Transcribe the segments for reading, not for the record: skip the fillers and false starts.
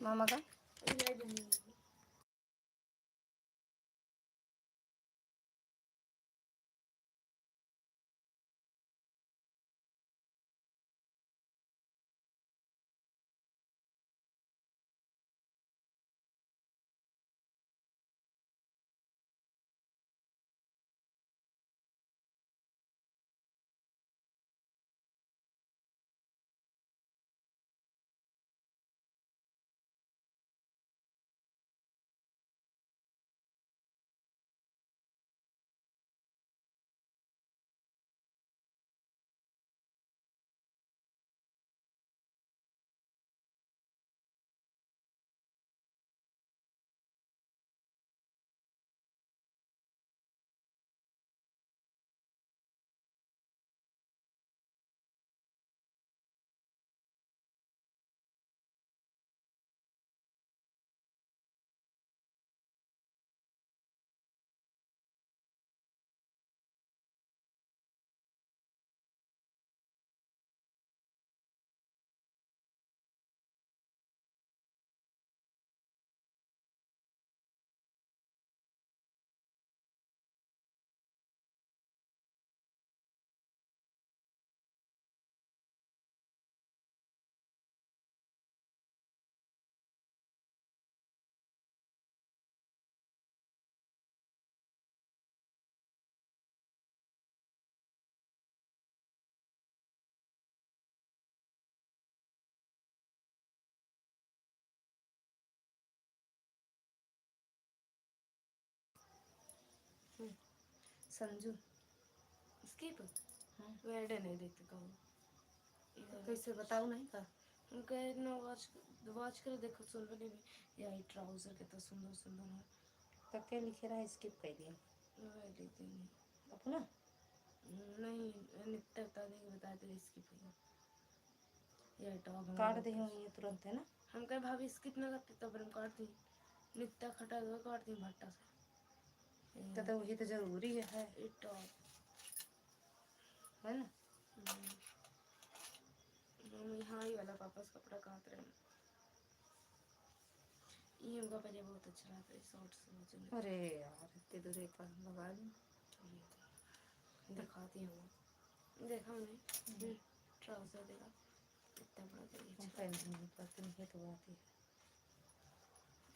मामा का संजू स्किप वेड नहीं देखते कहूँ कैसे बताओ नहीं का उनका ना वॉच कर देखो सुन बने भी यही ट्राउजर कितना सुंदर सुंदर है तो क्या लिखे रहा है स्किप कर दिया वह लेते नहीं अपना नहीं नित्य बता देंगे बताते स्किप हो यह टॉप काट दे ये तुरंत है ना हम कहे भाभी स्किप ना करते तब हम काट दी नित्य खटा हुआ काट दी भट्टा से तो वही तो जरूरी है ये टॉप है ना हम यहाँ ही वाला वापस कपड़ा काट रहे हैं ये उनका पहले बहुत अच्छा लगता है शॉर्ट्स में अरे यार इतने दूर एक बार लगा लूँ दिखाती हूँ देखा मैंने ट्राउजर देखा इतना बड़ा पसंद है तो बात है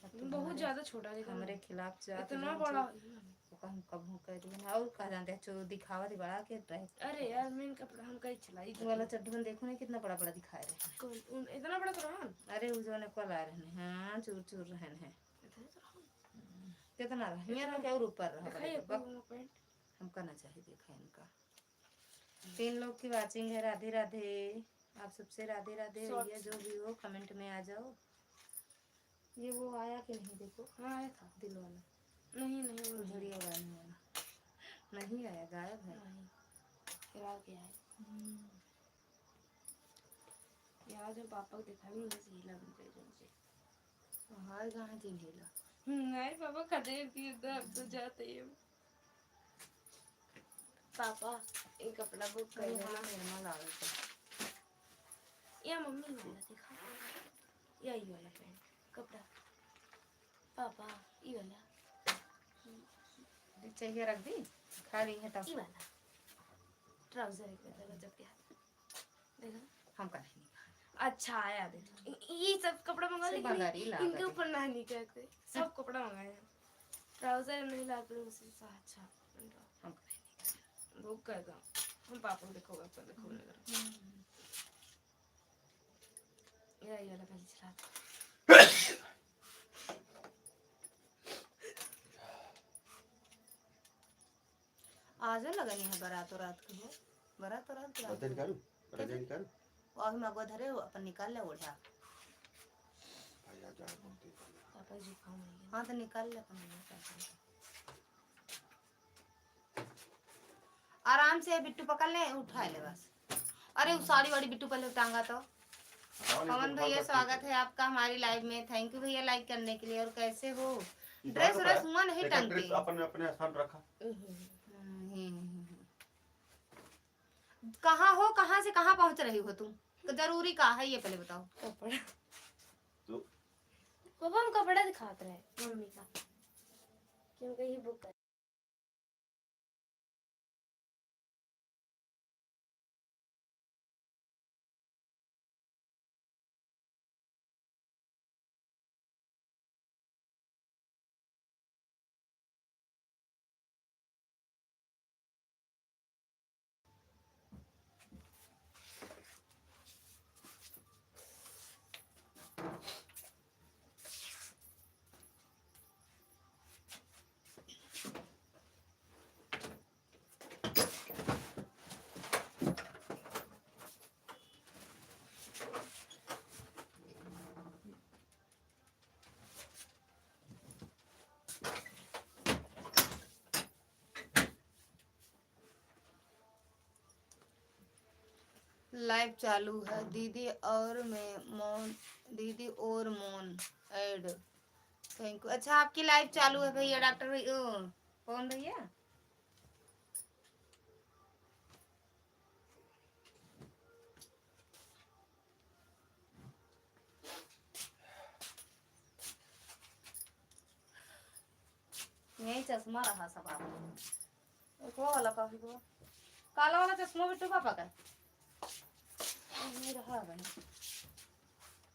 बहुत ज्यादा छोटा देखा हमारे खिलाफ जात इतना बड़ा हम कब कर दिया और कहा जानते हैं चो दिखावा दी बड़ा के ड्राइव अरे यार मैं कपड़ा हम कहीं चलाई वाला चड्ढन देखो ना कितना बड़ा बड़ा दिखा रहे हैं इतना बड़ा तो रहा अरे उस वाले को ला रहे हैं हाँ चूर चूर रहे हैं कितना रहा मेरा क्या और ऊपर रहा हम करना चाहिए देखा इनका 3 लोग की वाचिंग है राधे राधे आप सबसे राधे राधे भैया जो भी हो कमेंट में आ जाओ ये वो आया कि नहीं देखो हाँ आया था दिल वाला नहीं नहीं वो झड़िया वाला वाला नहीं आया गायब है फिलहाल क्या है यार जो पापा को दिखा भी नहीं सही लग रही है हाय गाना दिन हेला नहीं पापा खड़े थी उधर अब तो जाते ही पापा एक कपड़ा बुक कर देना या मम्मी वाला दिखा या ये वाला पैंट कपड़ा पापा ये वाला चाहिए रख दी खा रही है तब ये वाला ट्राउजर एक वाला जब क्या देखा हम का नहीं अच्छा आया देखो ये सब कपड़ा मंगा लेकिन इनके ऊपर नहीं कहते सब कपड़ा मंगाए हैं ट्राउजर नहीं लाते उसे अच्छा हम बुक कर दो हम पापा को देखोगे तो देखो ये वाला पहले चला आज लगनी है बारात रात की है बारात रात बदन करूं बदन करूं और मगो धरे अपन निकाल ले ओढ़ा भाई आ जा बोलते पापा जी खाओ हां तो निकाल ले अपन आराम से बिट्टू पकड़ ले उठा ले बस अरे उस साड़ी वाली बिट्टू पहले टांगा तो पवन भैया स्वागत है आपका हमारी लाइव में थैंक यू भैया लाइक करने के लिए और कैसे हो ड्रेस व्रेस हुआ नहीं टंगती अपने अपने स्थान रखा कहाँ हो कहाँ से कहाँ पहुँच रही हो तुम तो जरूरी कहा है ये पहले बताओ तो पापा हम कपड़ा दिखाते रहे मम्मी का क्योंकि ये बुक है। लाइव चालू है दीदी और मैं मौन, दीदी और मौन ऐड। Thank you. अच्छा आपकी लाइव चालू है भैया, डॉक्टर भैया कौन भैया? यही चश्मा रहा सब आप एक वो वाला काफी को काला वाला चश्मा बिट्टू पापा का नहीं रहा है।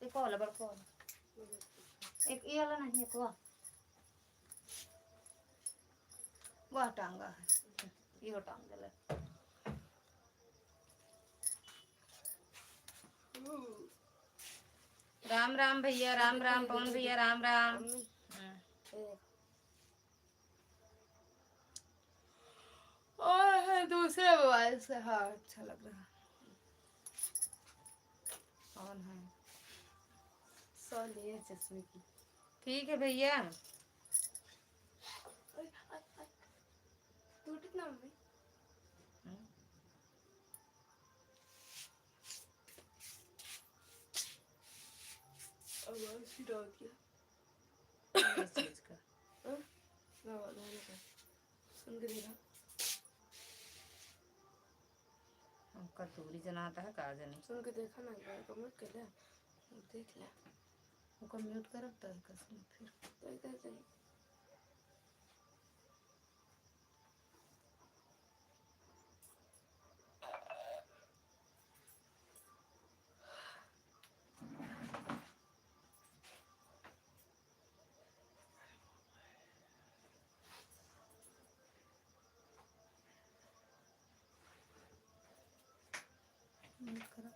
एक वाला बड़ा वाला, एक ये वाला नहीं, एक वह टांगा है, ये टांग दे। राम राम भैया, राम राम पवन भैया, राम राम। और दूसरे मोबाइल से, हाँ अच्छा लग रहा है। कौन है? 100 लेयर चश्मे की। ठीक है भैया। तू कितना मम्मी? आवाज ही डाल दिया इस चीज का सुन के देखा हमका दूरी जनाता है का जनी सुन के देखा ना एक बार कमेंट कर ले देख ले उनको म्यूट कर रखता है कसम फिर तो कैसे म्यूट करो।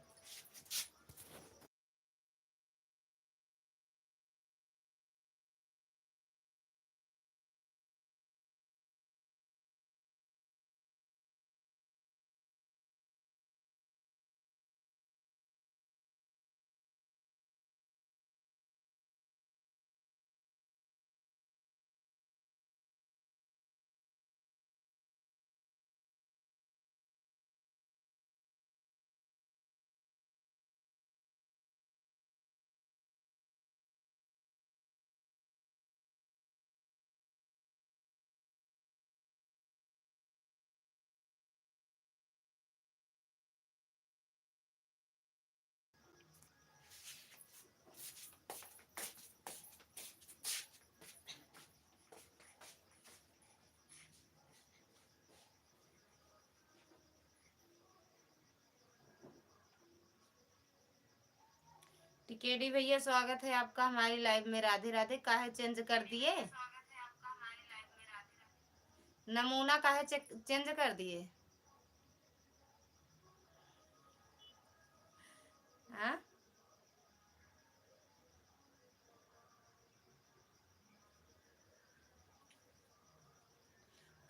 टिकेडी भैया स्वागत है आपका हमारी लाइव में। राधे राधे। काहे चेंज कर दिए? नमूना काहे चेंज कर दिए? हाँ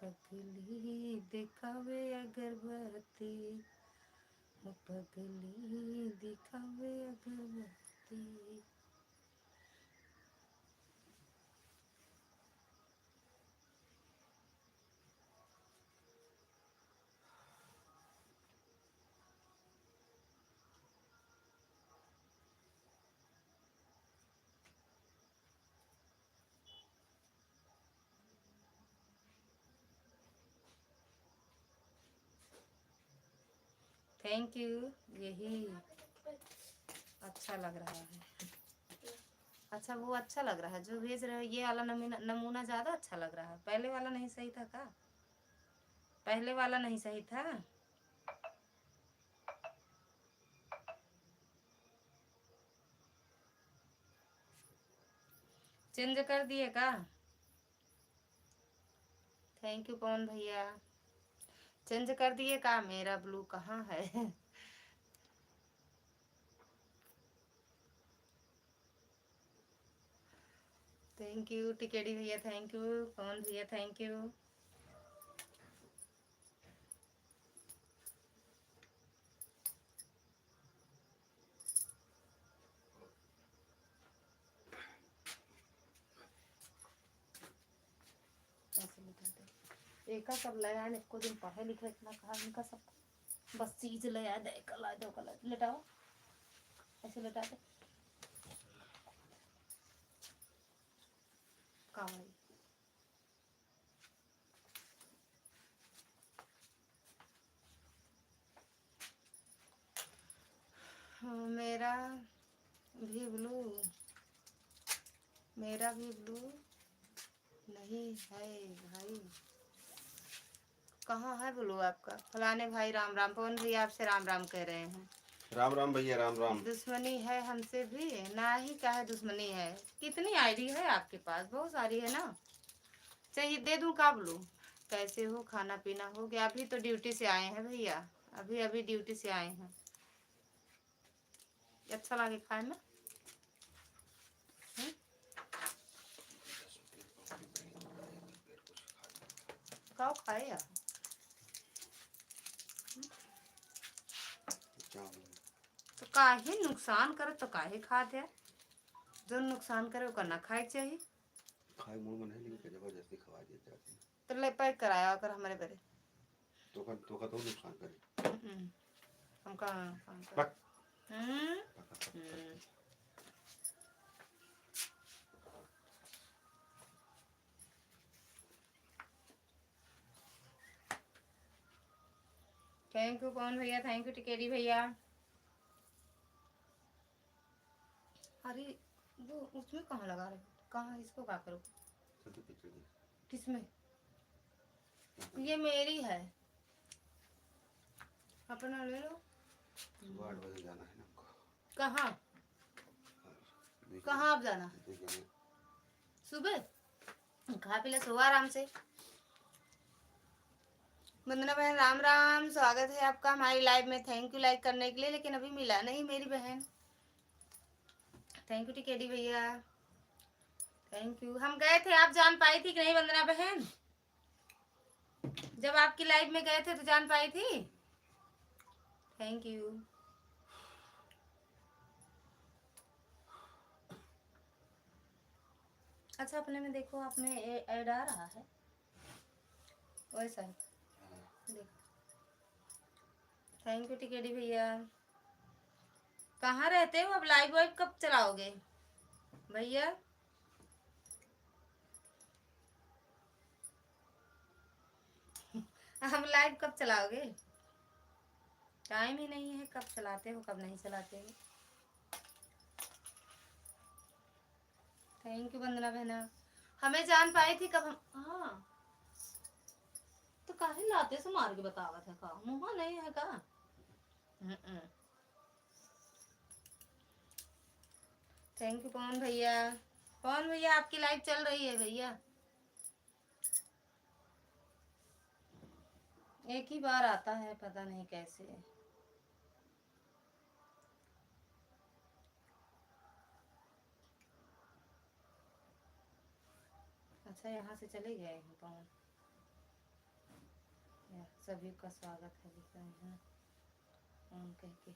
पगली दिखावे अगरबत्ती, पगली दिखावे अगरबत्ती। Thank you. यही अच्छा लग रहा है। अच्छा वो अच्छा लग रहा है जो भेज रहे हो, ये वाला नमूना ज्यादा अच्छा लग रहा है। पहले वाला नहीं सही था का? पहले वाला नहीं सही था? चेंज कर दिए का? थैंक यू पवन भैया। चेंज कर दिए का? मेरा ब्लू कहाँ है? थैंक यू टिकेडी भैया, थैंक यू पवन भैया, थैंक यू। ऐसे बता दे एक का सब लया ने को दिन पढ़े लिखे इतना कहा इनका सब बस चीज लया दे कला दो कला लेटाओ ऐसे लेटा दे कावाई। हाँ, मेरा भी ब्लू नहीं है भाई। कहाँ है ब्लू आपका? फलाने भाई राम राम। पवन भैया आपसे राम राम कह रहे हैं। राम राम भैया, राम राम। दुश्मनी है हमसे भी ना ही का है दुश्मनी है। कितनी आईडी है आपके पास? बहुत सारी है ना। चाहिए दे दूं का ब्लू? कैसे हो? खाना पीना हो गया? अभी तो ड्यूटी से आए हैं भैया, अभी अभी ड्यूटी से आए हैं। अच्छा लगे खाए में? खाओ खाए यार। तो काहे नुकसान करे तो काहे खाते हैं? जो नुकसान करे वो करना खाए चाहिए। खाए मुंह में नहीं लेकिन जबरदस्ती खवा दिए जाते हैं। तो ले पैक कराया कर हमारे बड़े तो का नुकसान करे। हम कहाँ नुकसान पक करे? थैंक यू कौन भैया, थैंक यू टिकेरी भैया। अरे वो उसमें कहाँ लगा रहे? कहाँ इसको क्या करो? किसमें? ये मेरी है, अपना ले लो। 8 बजे जाना है ना हमको। कहाँ कहाँ आप जाना? सुबह खा पी ले, सो आराम से। वंदना बहन राम राम, स्वागत है आपका हमारी लाइव में। थैंक यू लाइक करने के लिए, लेकिन अभी मिला नहीं मेरी बहन। थैंक यू टिकेडी भैया, थैंक यू। हम गए थे, आप जान पाई थी कि नहीं वंदना बहन? जब आपकी लाइव में गए थे तो जान पाई थी? Thank you. अच्छा अपने में देखो, आप में ऐड आ रहा है वैसा ही देखो। थैंक यू टिकेडी भैया। कहाँ रहते हो अब? लाइव वाइव कब चलाओगे भैया? अब लाइव कब चलाओगे? टाइम ही नहीं है, कब चलाते हो कब नहीं चलाते हो। थैंक यू वंदना बहना। हमें जान पाई थी कब हम? हाँ तो काहे लाते से मार के बतावत है का? मुँह नहीं है का? थैंक यू पवन भैया। पवन भैया आपकी लाइव चल रही है भैया। एक ही बार आता है, पता नहीं कैसे। अच्छा यहाँ से चले गए हैं पवन। सभी का स्वागत है लिख रहे हैं पवन कह के।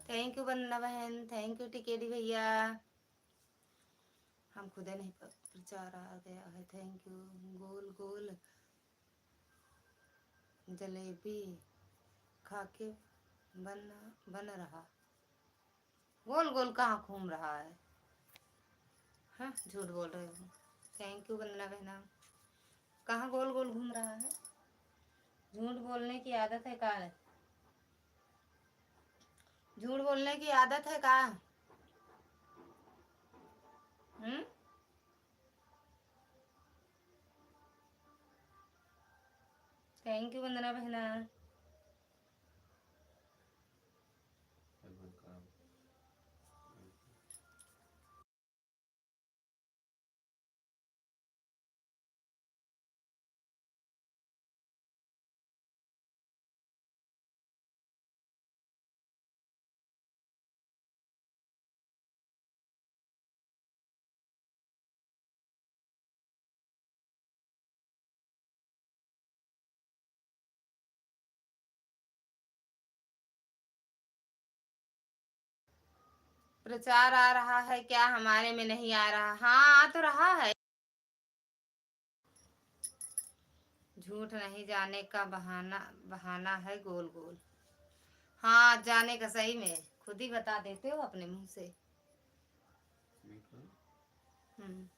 थैंक यू वंदना बहन, थैंक यू टिकेडी भैया। हम खुदे नहीं प्रचार आ गया है। Thank you. गोल गोल जलेबी खाके बन रहा। गोल गोल कहाँ घूम रहा है? हाँ झूठ बोल रहे हो। थैंक यू वंदना बहना। कहाँ गोल गोल घूम रहा है? झूठ बोलने की आदत है का? झूठ बोलने की आदत है का? थैंक यू वंदना बहना। प्रचार आ रहा है क्या? हमारे में नहीं आ रहा। हाँ, आ तो रहा है। झूठ नहीं, जाने का बहाना बहाना है गोल गोल। हाँ, जाने का सही में खुद ही बता देते हो अपने मुंह से। हम्म।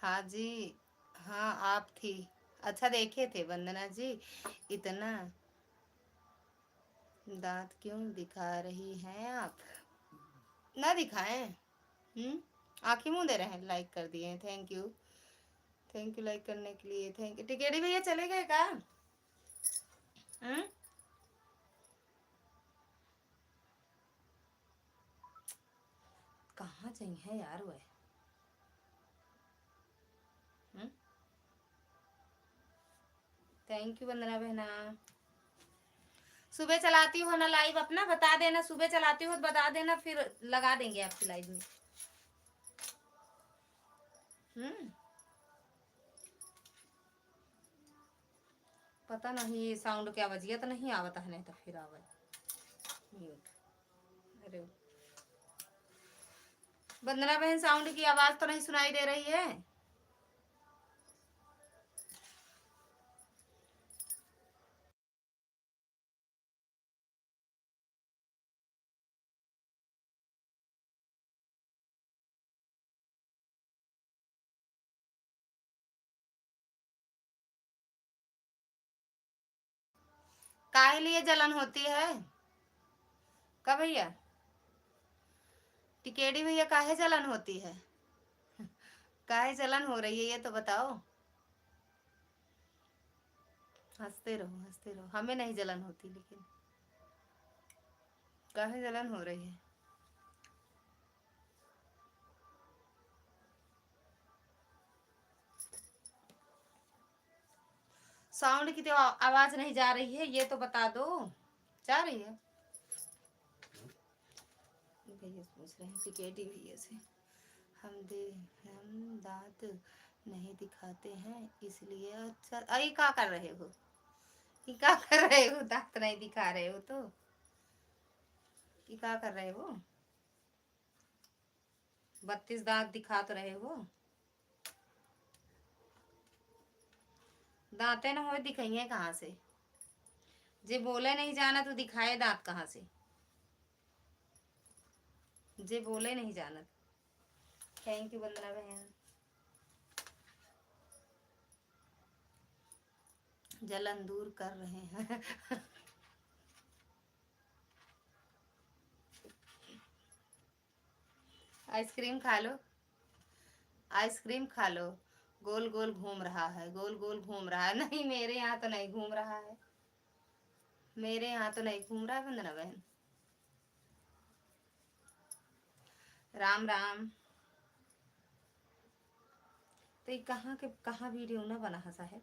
हाँ जी। हाँ, आप थी। अच्छा देखे थे वंदना जी। इतना दांत क्यों दिखा रही हैं आप? ना दिखाएं। आंखें मुंह दे रहे हैं। लाइक कर दिए, thank you. Thank you like करने के लिए, थैंक यू। टिकेड़ी भैया चले गए का? कहाँ चाहिए यार वह? थैंक यू वंदना बहना। सुबह चलाती हो ना लाइव अपना, बता देना। सुबह चलाती हो तो बता देना, फिर लगा देंगे आपकी लाइव में। पता नहीं साउंड क्या बजिया तो नहीं आवता है, नहीं तो फिर आवे म्यूट। अरे वंदना बहन, साउंड की आवाज तो नहीं सुनाई दे रही है? काहे लिए जलन होती है? का भैया? टिकेड़ी भैया, काहे जलन होती है? काहे जलन हो रही है ये तो बताओ। हंसते रहो हंसते रहो, हमें नहीं जलन होती, लेकिन काहे जलन हो रही है। साउंड की तो आवाज नहीं जा रही है, ये तो बता दो। जा रही है? भैया पूछ रहे हैं टिकेटी भैया से, हम दांत नहीं दिखाते हैं इसलिए। अच्छा, अरे क्या कर रहे हो, ये क्या कर रहे हो, दांत नहीं दिखा रहे हो तो ये क्या कर रहे हो? 32 दांत दिखा तो रहे हो, दांते ना हो दिखाइए कहाँ से? जे बोले नहीं जाना तो दिखाए दांत कहाँ से? जे बोले नहीं जाना। थैंक यू वंदना बहन। जलन दूर कर रहे हैं। आइसक्रीम खा लो, आइसक्रीम खा लो। गोल गोल घूम रहा है, गोल गोल घूम रहा है। नहीं मेरे यहाँ तो नहीं घूम रहा है, मेरे यहाँ तो नहीं घूम रहा है वंदना बहन। राम राम। तो ये कहाँ के कहाँ वीडियो ना बना है साहेब?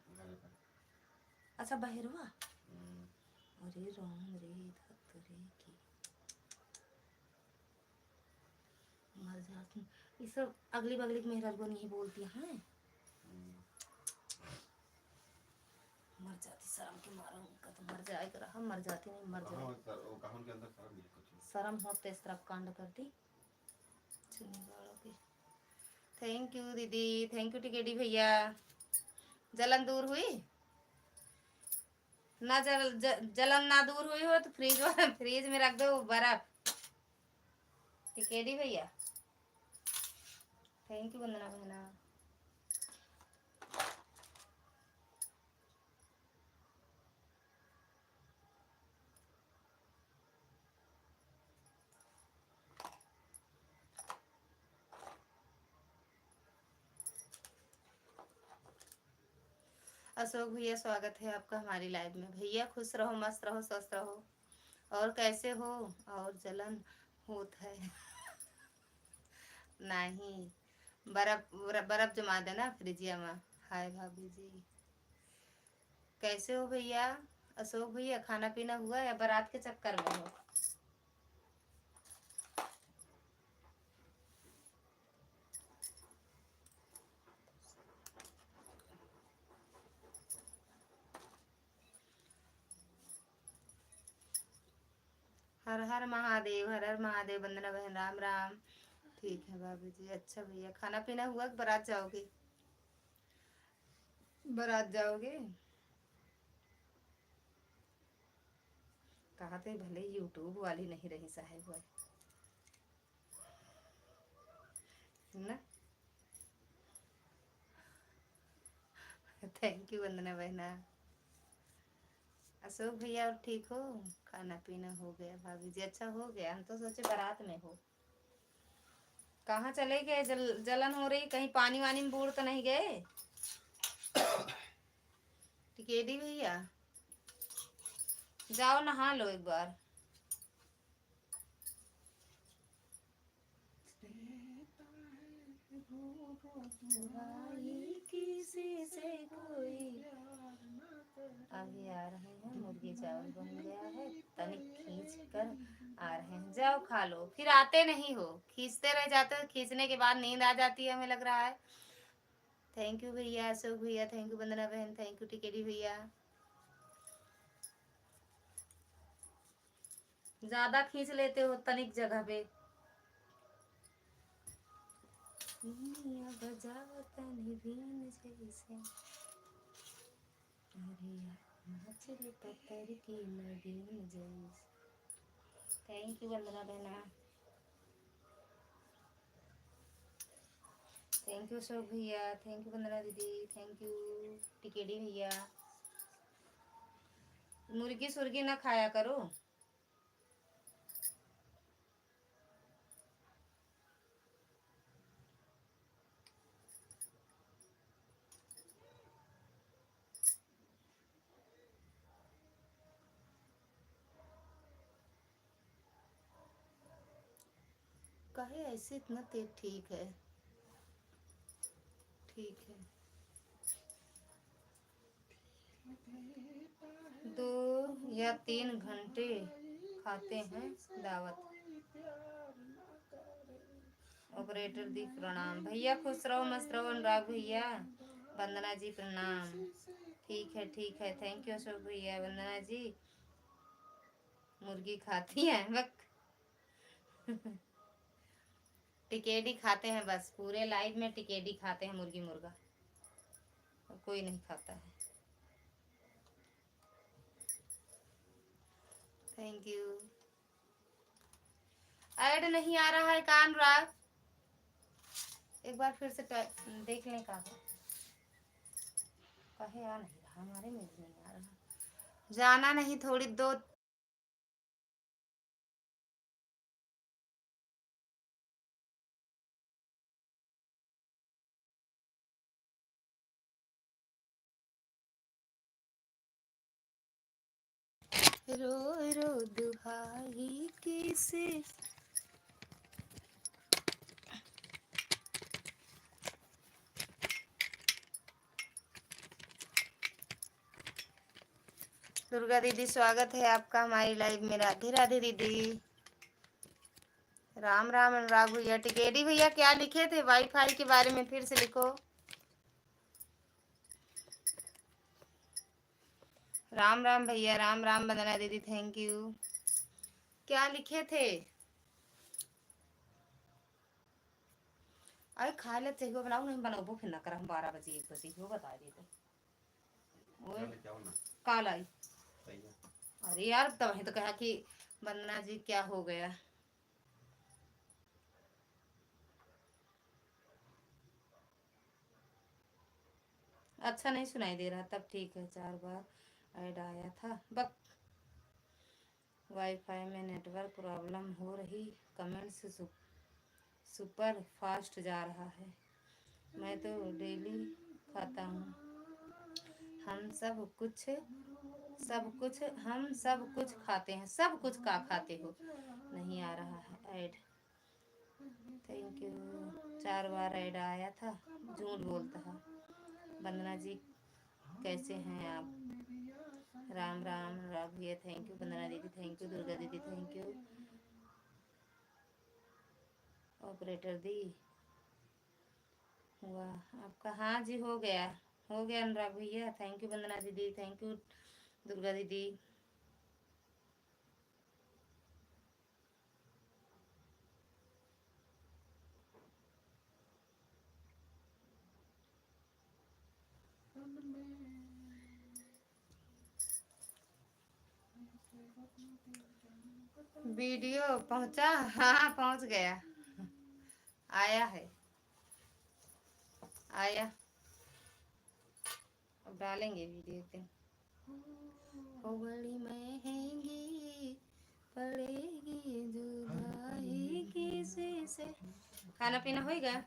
अच्छा बहेरुआ। अरे राम रे धत रे की मर जाती। ये सब अगली बगली की मेहराज नहीं बोलती हैं, मर जाती शर्म के मारा। उनका तो मर जाएगा, हम मर जाते नहीं, मर जाए शर्म होते इस तरफ कांड करती। थैंक यू दीदी, थैंक यू टिकेटी भैया। जलन दूर हुई ना? जलन ना दूर हुई हो तो फ्रीज में रख दो बर्फ। टिकेटी भैया थैंक यू वंदना बहना। अशोक भैया स्वागत है आपका हमारी लाइव में। भैया खुश रहो, मस्त रहो, स्वस्थ रहो। और कैसे हो? और जलन होत है? नहीं, बर्फ बर्फ जमा देना फ्रिजिया में। हाय भाभी जी, कैसे हो भैया? अशोक भैया खाना पीना हुआ या बारात के चक्कर में हो? हर हर महादेव, हर हर महादेव। वंदना बहन राम राम। ठीक है भाभी जी। अच्छा भैया खाना पीना हुआ कि बारात जाओगे? बारात जाओगे? कहा थे भले यूट्यूब वाली नहीं रही साहेब ना। थैंक यू वंदना बहना। अशोक भैया और ठीक हो? खाना पीना हो गया भाभी जी? अच्छा हो गया, हम तो सोचे बारात में हो। कहाँ चले गए? जलन हो रही, कहीं पानी वानी में बूढ़ तो नहीं गए? टिकेडी भैया जाओ नहा लो एक बार। किसी से कोई अभी आ रहे हैं, मुर्गी चावल बन गया है, तनिक खींच कर आ रहे हैं। जाओ खा लो, फिर आते नहीं हो, खींचते रह जाते हो। खींचने के बाद नींद आ जाती है हमें लग रहा है। थैंक यू भैया, अशोक भैया थैंक यू, वंदना बहन थैंक यू, टिकेटी भैया। ज्यादा खींच लेते हो तनिक जगह पे। बजाओ तनी बीन जैसे, अरे नाचले पत्थर की नगीन जैसे। थैंक यू वंदना बहना। थैंक यू अशोक भैया, थैंक यू वंदना दीदी, थैंक यू टिकेडी भैया। मुर्गी सुर्गी ना खाया करो। कहे ऐसे इतना तेज? ठीक है, ठीक है। 2 या 3 घंटे खाते हैं दावत। ऑपरेटर दी प्रणाम। भैया खुश रहो मस्त रहो। अनुराग भैया, वंदना जी प्रणाम। ठीक है, ठीक है। थैंक यू अशोक भैया। वंदना जी मुर्गी खाती हैं वक्त टिकेडी खाते हैं, बस पूरे लाइफ में टिकेडी खाते हैं, मुर्गी मुर्गा कोई नहीं खाता है। Thank you. ऐड नहीं आ रहा है का अनुराग? एक बार फिर से देख लें का कहे आ नहीं रहा, हमारे में भी नहीं आ रहा। जाना नहीं, थोड़ी 2 रो रो दुहाई किसे। दुर्गा दीदी स्वागत है आपका हमारी लाइव में। राधे राधे दीदी। राम राम अनुराग भैया। टिकेडी भैया क्या लिखे थे वाईफाई के बारे में? फिर से लिखो। राम राम भैया। राम राम वंदना दीदी, थैंक यू। क्या लिखे थे? अरे खा ले चाहिए बनाओ, नहीं बनाओ फिर ना कर। हम 12 बजे 1 बजे हो बता देते। काल आई। अरे यार तब तो कहा कि वंदना जी क्या हो गया। अच्छा नहीं सुनाई दे रहा, तब ठीक है। 4 बार ऐड आया था। बक वाईफाई में नेटवर्क प्रॉब्लम हो रही। कमेंट्स सुपर फास्ट जा रहा है। मैं तो डेली खाता हूँ। हम सब कुछ हम सब कुछ खाते हैं। सब कुछ का खाते हो? नहीं आ रहा है add. Thank you. 4 bar add आया था। झूठ बोलता है। वंदना जी कैसे हैं आप? राम राम राम भैया, थैंक यू। वंदना दीदी थैंक यू। दुर्गा दीदी थैंक यू। ऑपरेटर दी हुआ आपका? हाँ जी हो गया, हो गया अनुराग भैया। थैंक यू वंदना दीदी, थैंक यू दुर्गा दीदी। वीडियो पहुंचा? हाँ पहुंच गया, आया है, आया। अब डालेंगे वीडियो पे। हो बड़ी महंगी पड़ेगी जुदाई किसी से। खाना पीना हो गया?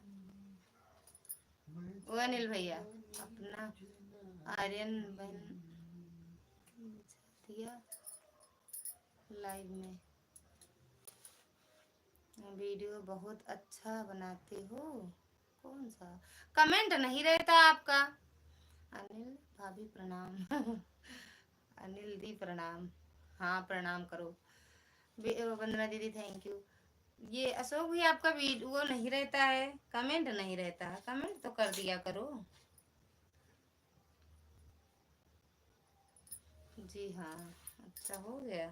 वो अनिल भैया अपना आर्यन बन दिया लाइव में। वीडियो बहुत अच्छा बनाते हो। कौन सा कमेंट नहीं रहता आपका? अनिल भाभी प्रणाम अनिल दी प्रणाम। हाँ प्रणाम करो। वंदना दीदी थैंक यू। ये अशोक भी आपका वो नहीं रहता है, कमेंट नहीं रहता है। कमेंट तो कर दिया करो। जी हाँ अच्छा हो गया।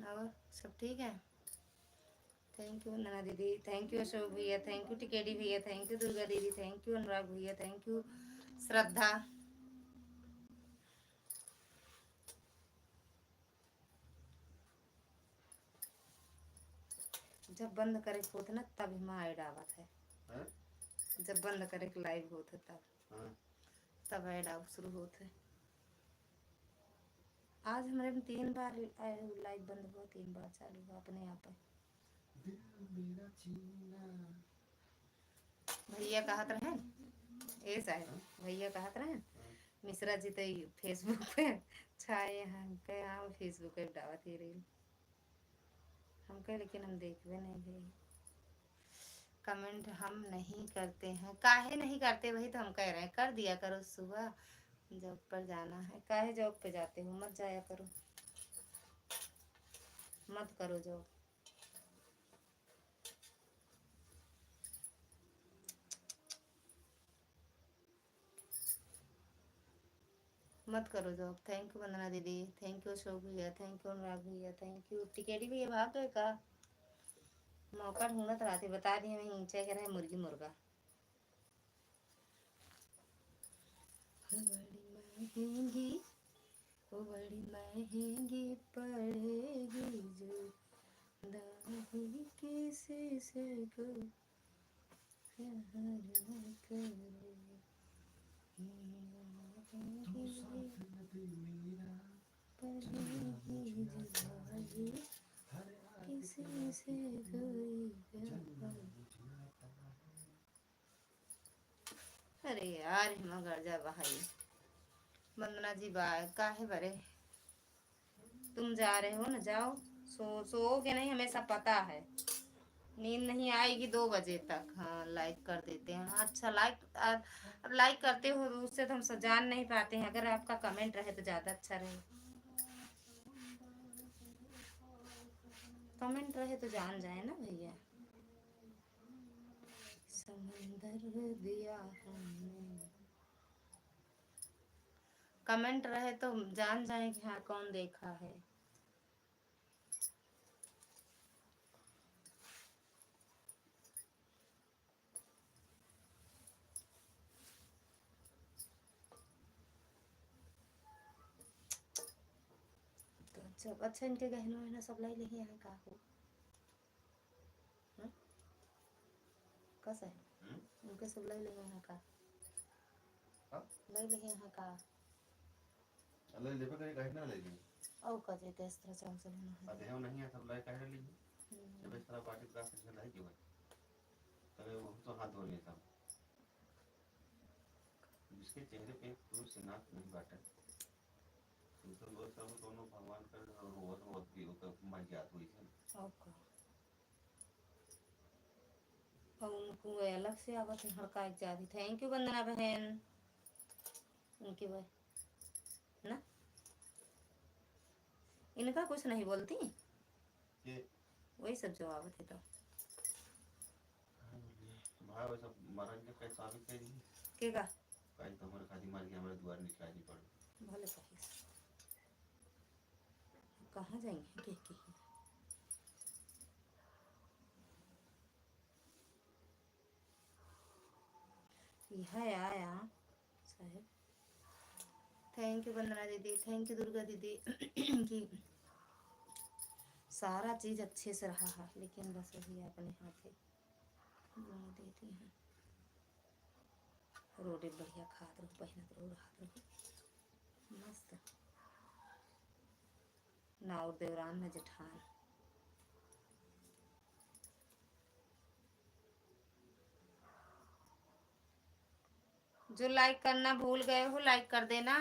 और सब ठीक है? थैंक यू वंदना दीदी, थैंक यू अशोक भैया, थैंक यू टिकेडी भैया, थैंक यू दुर्गा दीदी, थैंक यू अनुराग भैया, थैंक यू श्रद्धा। जब बंद करे होते ना तब हिमा ऐड आवत है। जब बंद करे लाइव होते तब ऐड आव शुरू होते। आज हमारे में 3 बार लाइव बंद हुआ, 3 बार चालू हुआ अपने आप। भैया कहत रहे ऐसा है, भैया कहत रहे मिश्रा जी तो फेसबुक पे छाए हैं, यहाँ फेसबुक पे डावत ही रही। हम कहे लेकिन हम देखते नहीं भाई, कमेंट हम नहीं करते हैं। काहे नहीं करते वही तो हम कह रहे हैं, कर दिया करो। सुबह जॉब पर जाना है, काहे जॉब पे जाते हो, मत जाया करो, मत करो जॉब। मत करो जॉब। थैंक यू वंदना दीदी, थैंक यू अशोक भैया, थैंक यू अनुराग भैया, थैंक यू टिकेटी भैया। भाग गए का? मौका ढूंढत रहते, बता दिए मैं नीचे कह रहे मुर्गी मुर्गा। बड़ी महंगी, वो बड़ी महंगी पड़ेगी जो दाही किसी से को प्यार न करे। किसी से कोई प्यार। अरे यार मगर जा भाई। वंदना जी बाय, काहे बरे तुम जा रहे हो ना, जाओ। सोओगे नहीं, हमेशा पता है। नींद नहीं आएगी 2 बजे तक। हाँ लाइक कर देते हैं। अच्छा लाइक, अब लाइक करते हो तो उससे तो हम जान नहीं पाते हैं। अगर आपका कमेंट रहे तो ज़्यादा अच्छा रहे, कमेंट रहे तो जान जाए ना भैया। समंदर दिया हमने, कमेंट रहे तो जान जाए कि हाँ कौन देखा है। तो अच्छा इनके गहनों वहनों सब लाई लेके यहाँ का हो कैसा है उनके सब लाई लेके यहाँ का लाई लेके यहाँ का अल्लाह ले पे कहीं ना ले ली और कजे के इस तरह चांग से लेना है। अधे नहीं है सब लाए कहीं ली जब इस तरह पार्टी का सेशन लाई क्यों है तब वो तो हाथ धोने सब जिसके चेहरे पे कोई सिनात नहीं बाटे तो वो सब दोनों भगवान कर और वो भी होता मर जात हुई है ओके। और उनको अलग से आवत है हड़का एक जाती। थैंक यू वंदना बहन, उनकी वह ना इनका कुछ नहीं बोलती वही सब जवाब थे। तो भाई वो सब मरन के कैसे साबित करी के का कहीं तो हमारे खादी मार के हमारे द्वार निकला जी पड़ भले कही कहाँ जाएंगे के यह आया साहब। थैंक यू वंदना दीदी, थैंक यू दुर्गा दीदी कि सारा चीज़ अच्छे से रहा है, लेकिन बस वही अपने हाथे देती हैं। रोटी बढ़िया खात रहो, पहनत रहो, राहत रहो मस्त ना। और देवरान न जेठान जो लाइक करना भूल गए हो लाइक कर देना।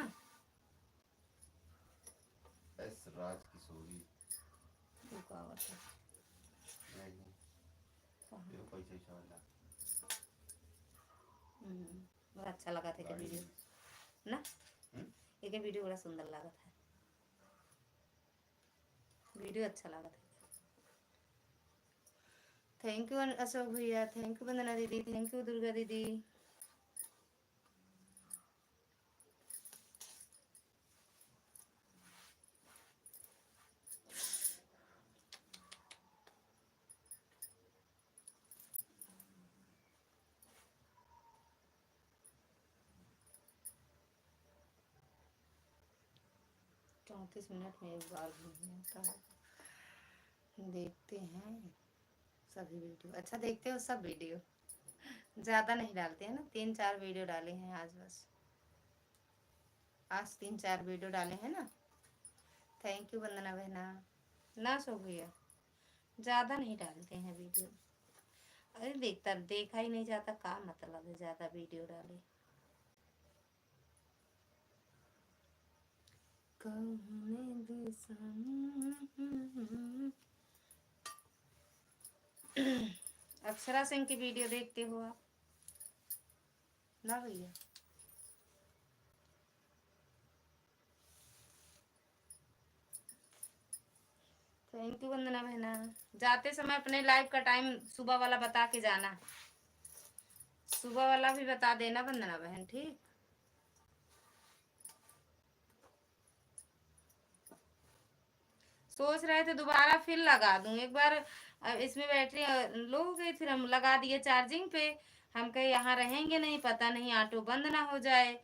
एस राज किशोरी रुकावट है नहीं ये पैसे शाला बड़ा अच्छा लगा था वीडियो ना। एक वीडियो बड़ा सुंदर लगा था, वीडियो अच्छा लगा था। थैंक यू अशोक भैया, थैंक यू वंदना दीदी, थैंक यू दुर्गा दीदी। चौंतीस मिनट में एक बार भी नहीं आता है। देखते हैं सभी वीडियो, अच्छा देखते हो सब वीडियो, ज़्यादा नहीं डालते हैं ना। 3-4 वीडियो डाले हैं आज, बस आज 3-4 वीडियो डाले हैं ना। थैंक यू वंदना बहना ना सो भैया, ज़्यादा नहीं डालते हैं वीडियो। अरे देखा ही नहीं जाता, का मतलब है ज़्यादा वीडियो डाले। अक्षरा सिंह की वीडियो देखते हो आप ना भैया? थैंक यू वंदना बहना। जाते समय अपने लाइव का टाइम सुबह वाला बता के जाना, सुबह वाला भी बता देना वंदना बहन, ठीक? सोच रहे थे दोबारा फिर लगा दूं एक बार, इसमें बैटरी लो हो गई, फिर हम लगा दिए चार्जिंग पे। हम कहे यहाँ रहेंगे नहीं, पता नहीं ऑटो बंद ना हो जाए।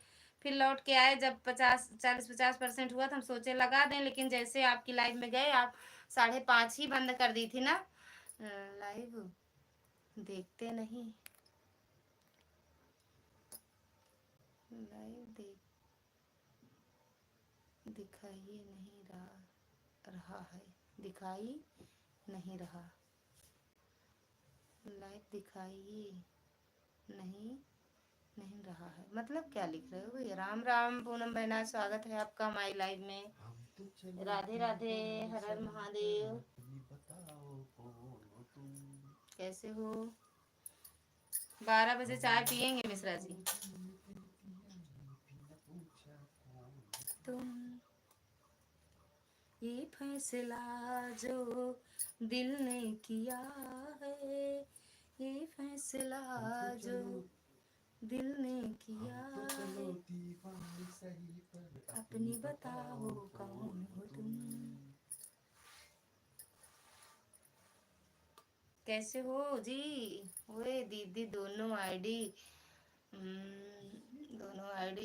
फिर लौट के आए, जब 40-50% हुआ तो हम सोचे लगा दें, लेकिन जैसे आपकी लाइव में गए, आप 5:30 ही बंद कर दी थी ना लाइव। देखते नहीं लाइव, दिखाइए नहीं रहा है, दिखाई नहीं रहा लाइव, दिखाइए नहीं रहा है, मतलब क्या लिख रहे हो भैया? राम राम पूनम बहना, स्वागत है आपका हमारी लाइव में। राधे राधे, हर हर महादेव। कैसे हो? 12 बजे चाय पियेंगे मिश्रा जी। तुम ये फैसला जो दिल ने किया है, ये फैसला जो दिल ने किया है, अपनी बताओ कौन हो तुम? कैसे हो जी? ओए दीदी, दोनों आईडी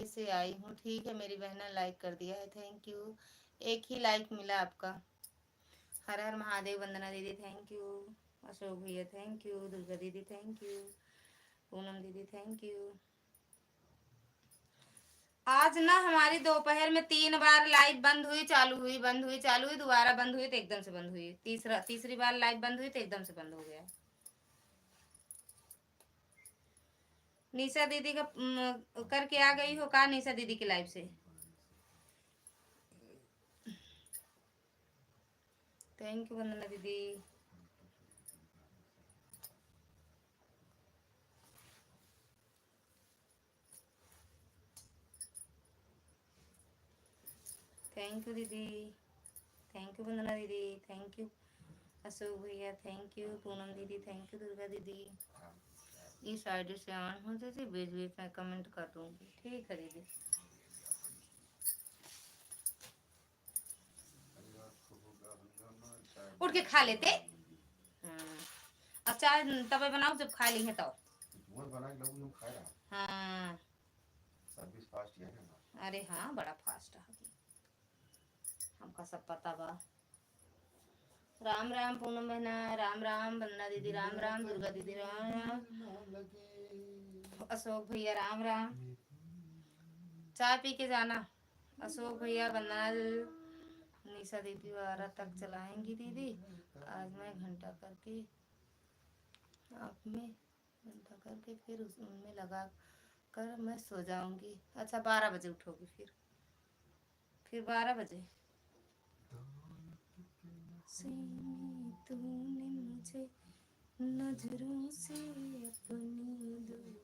से आई हूँ, ठीक है। मेरी बहना लाइक कर दिया है, थैंक यू। एक ही लाइक मिला आपका। हर हर महादेव। वंदना दीदी थैंक यू, अशोक भैया थैंक यू, दुर्गा दीदी थैंक यू, पूनम दीदी थैंक यू। आज ना हमारी दोपहर में 3 बार लाइव बंद हुई चालू हुई, बंद हुई चालू हुई, दोबारा बंद हुई तो एकदम से बंद हुई, तीसरी बार लाइव बंद हुई तो एकदम से बंद हो गया। निशा दीदी का करके आ गई हो का? निशा दीदी की लाइव से थैंक यू वंदना दीदी। थैंक यू दीदी, थैंक यू वंदना दीदी, थैंक यू अशोक भैया, थैंक यू पूनम दीदी, थैंक यू दुर्गा दीदी। इस आईडी से ऑन हो जाती, बीच बीच में कमेंट कर दूंगी, ठीक है दीदी। उठ के खा लेते। अब चाय तब बनाओ जब खा ली है तो। हाँ अरे हाँ, बड़ा फास्ट है, हमका सब पता बा। राम राम पूनम बहना, राम राम वंदना दीदी, राम राम दुर्गा दीदी, राम राम अशोक भैया, राम राम। चाय पी के जाना अशोक भैया। वंदना निशा दीदी 12 तक चलाएंगी दीदी। आज मैं घंटा करके आप में घंटा करके फिर उनमें लगा कर मैं सो जाऊंगी। अच्छा 12 बजे उठोगी? फिर 12 बजे से तूने मुझे नजरों से अपनी दूर।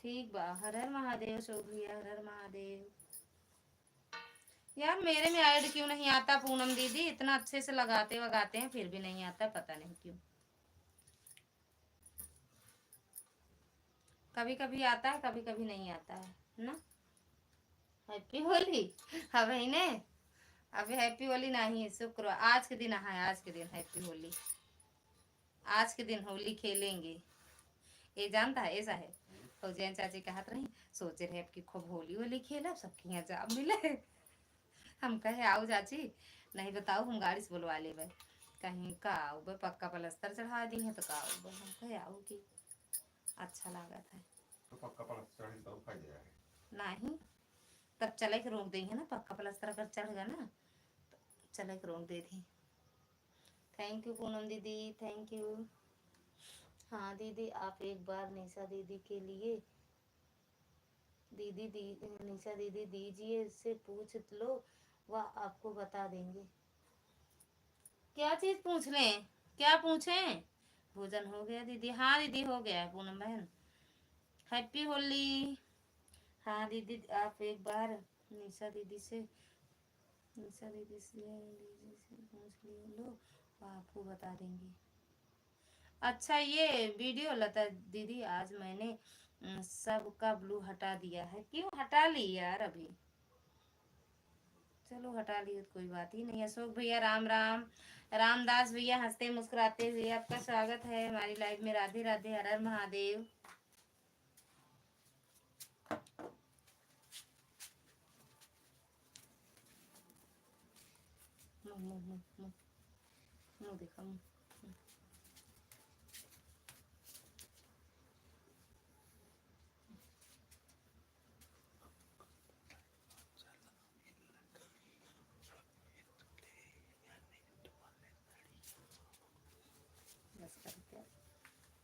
ठीक बा। हर हर महादेव शोक भैया, हर हर महादेव। यार मेरे में ऐड क्यों नहीं आता पूनम दीदी? इतना अच्छे से लगाते वगाते हैं फिर भी नहीं आता, पता नहीं क्यों। कभी कभी आता है, कभी कभी नहीं आता है ना। हैप्पी होली। अब है ने, अब हैप्पी होली नहीं, शुक्रवार आज के दिन है, आज के दिन हैप्पी होली, आज के दिन होली खेलेंगे। ये जानता है ऐसा है। फौजियन चाची कहत रही, सोचे रहे कि खूब होली होली खेला, सबके यहाँ जाम मिले। हम कहे आओ चाची, नहीं बताओ हम गाड़ी से बुलवा ले भाई। कहीं का आओ भाई, पक्का प्लास्टर चढ़ा दी है तो का आओ भाई। हम कहे आओ कि अच्छा लगा था तो पक्का प्लास्टर तो फायदा है नहीं, तब चले के रोक देंगे ना, पक्का प्लास्टर अगर चढ़ गया ना तो चले के रोक दे दी। थैंक यू पूनम दीदी, थैंक यू। हाँ दीदी, आप एक बार निशा दीदी के लिए निशा दीदी दीजिए, इससे पूछ लो, वह आपको बता देंगे। क्या चीज पूछ लें, क्या पूछें? भोजन हो गया दीदी? हाँ दीदी हो गया है पूनम बहन। हैप्पी होली। हाँ दीदी आप एक बार निशा दीदी से पूछ लो, आपको बता देंगे। अच्छा ये वीडियो लता दीदी आज मैंने सबका ब्लू हटा दिया है। क्यों हटा ली यार अभी? चलो हटा ली तो कोई बात ही नहीं। अशोक भैया राम राम। रामदास भैया हंसते मुस्कुराते हुए आपका स्वागत है हमारी लाइव में। राधे राधे, हर हर महादेव। मुंह देखा मुंह।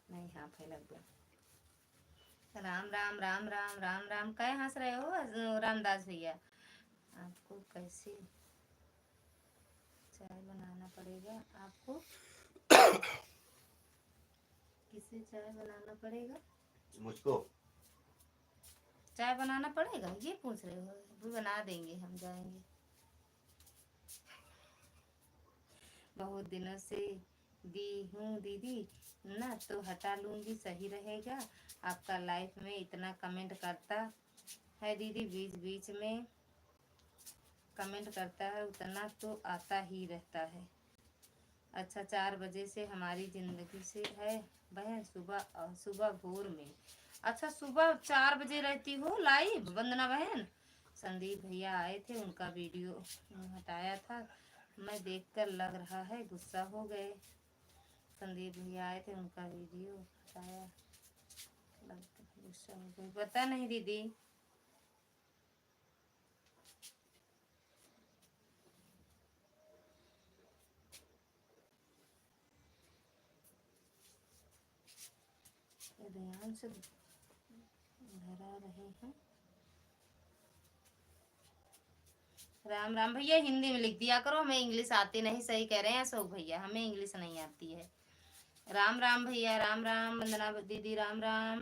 नहीं हाँ फैलक गया। राम राम राम राम राम राम। क्या हंस रहे हो रामदास भैया? आपको कैसे चाय बनाना पड़ेगा? आपको किसे चाय बनाना पड़ेगा? मुझको चाय बनाना पड़ेगा ये पूछ रहे हो? भी बना देंगे, हम जाएंगे। बहुत दिनों से दी हूँ दीदी ना, तो हटा लूंगी, सही रहेगा। आपका लाइफ में इतना कमेंट करता है दीदी, बीच बीच में कमेंट करता है, उतना तो आता ही रहता है। अच्छा 4 बजे से हमारी ज़िंदगी से है बहन, सुबह भोर में। अच्छा सुबह 4 बजे रहती हो लाइव वंदना बहन? संदीप भैया आए थे, उनका वीडियो हटाया था, मैं देखकर लग रहा है गुस्सा हो गए। संदीप भैया आए थे, उनका वीडियो हटाया, लगता है गुस्सा हो गए। पता नहीं दीदी। ध्यान से भरा रहे हैं। राम राम भैया हिंदी में लिख दिया करो, हमें इंग्लिश आती नहीं। सही कह रहे हैं अशोक भैया, हमें इंग्लिश नहीं आती है। राम राम भैया राम राम। वंदना दीदी राम राम।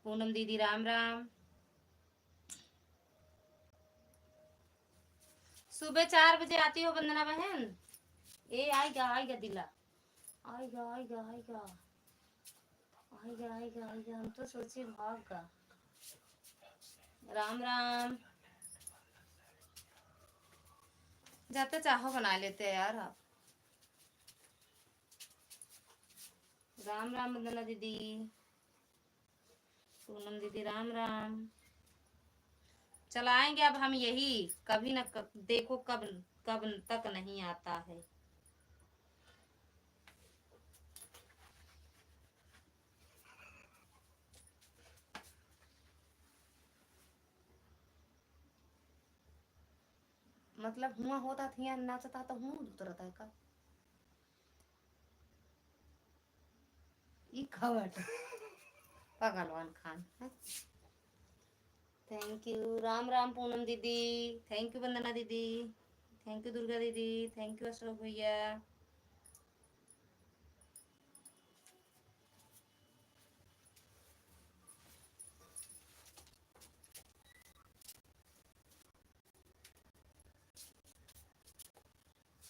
पूनम दीदी राम राम। सुबह 4 बजे आती हो वंदना बहन? ए आएगा आएगा दिला, आएगा आएगा आएगा आएगा आएगा आएगा। हम तो सोचे भागा। राम राम। जाते चाहो बना लेते हैं यार आप। राम राम वंदना दीदी, पूनम दीदी राम राम। चलाएंगे अब हम यही, कभी न देखो कब कब तक नहीं आता है। मतलब हुआ होता थिया नाचता तो हूँ उतरता है का ई खवट पगलवान खान। थैंक यू राम राम पूनम दीदी, थैंक यू वंदना दीदी, थैंक यू दुर्गा दीदी, थैंक यू अशोक भैया।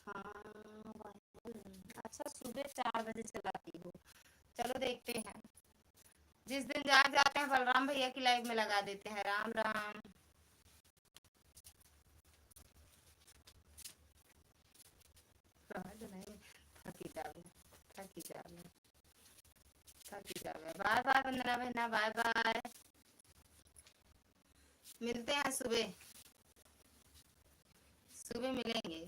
हाँ अच्छा सुबह 4 बजे चलाती हो, चलो देखते हैं। जिस दिन जाग जाते हैं बलराम भैया की लाइव में लगा देते हैं। राम राम। थकी जावे थकी जावे थकी जावे। बाय बाय वंदना बहना, बाय बाय। मिलते हैं सुबह, सुबह मिलेंगे।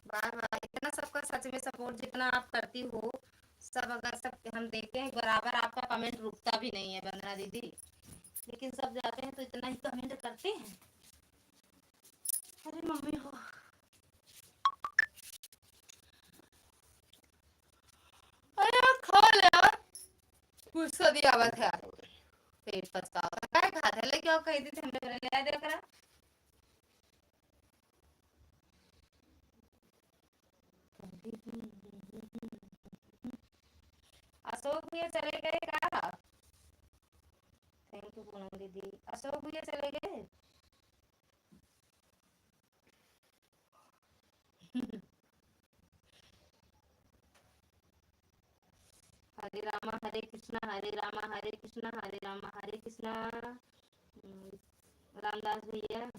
Bye bye. इतना सबका सच में सपोर्ट जितना आप करती हो, सब अगर सब हम देखते हैं बराबर, आपका कमेंट रुकता भी नहीं है वंदना दीदी, लेकिन सब जाते हैं तो इतना ही कमेंट करते हैं। अरे मम्मी हो अरे खा ले यार, गुस्सा दिया हुआ था, पेट पचका क्या खा था लेके आओ, कही थी हमने ले दे करा। अशोक भैया चले गए क्या? थैंक यू पूनम दीदी। अशोक भैया चले गए? हरे रामा हरे कृष्णा हरे रामा हरे कृष्णा हरे रामा हरे कृष्णा। रामदास भैया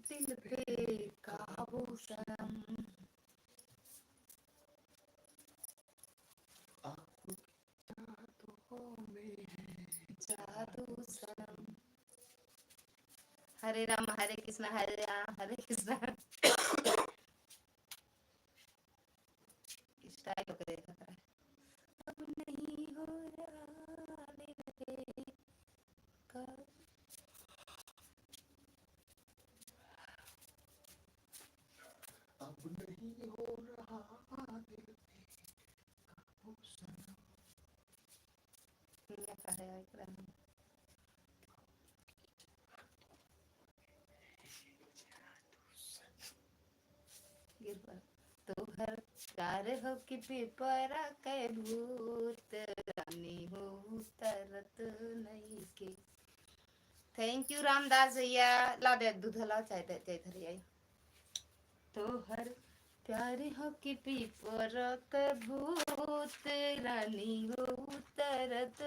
दिल पे काबू सनम। जादू सनम। हरे राम हरे कृष्णा हरे राम हरे कृष्णा। स्टाइल को देखा था। अब नहीं हो रहा दिल पे काबू। अब नहीं हो रहा दिल पे काबू सनम। ये करेगा इकराम। गिर पड़ा। तो हर प्यार हो कि पिपरा के भूत रानी हो तरत नहीं के। थैंक यू रामदास भैया। ला दे दूध ला चाय दे धरी आई। तो हर प्यार हो कि पिपरा के भूत रानी हो तरत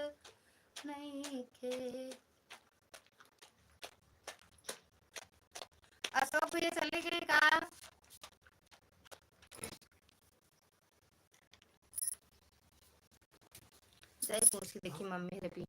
नहीं के। अशोक भैया चले गए कहा? जाए पूछ के देखी मम्मी रे पी।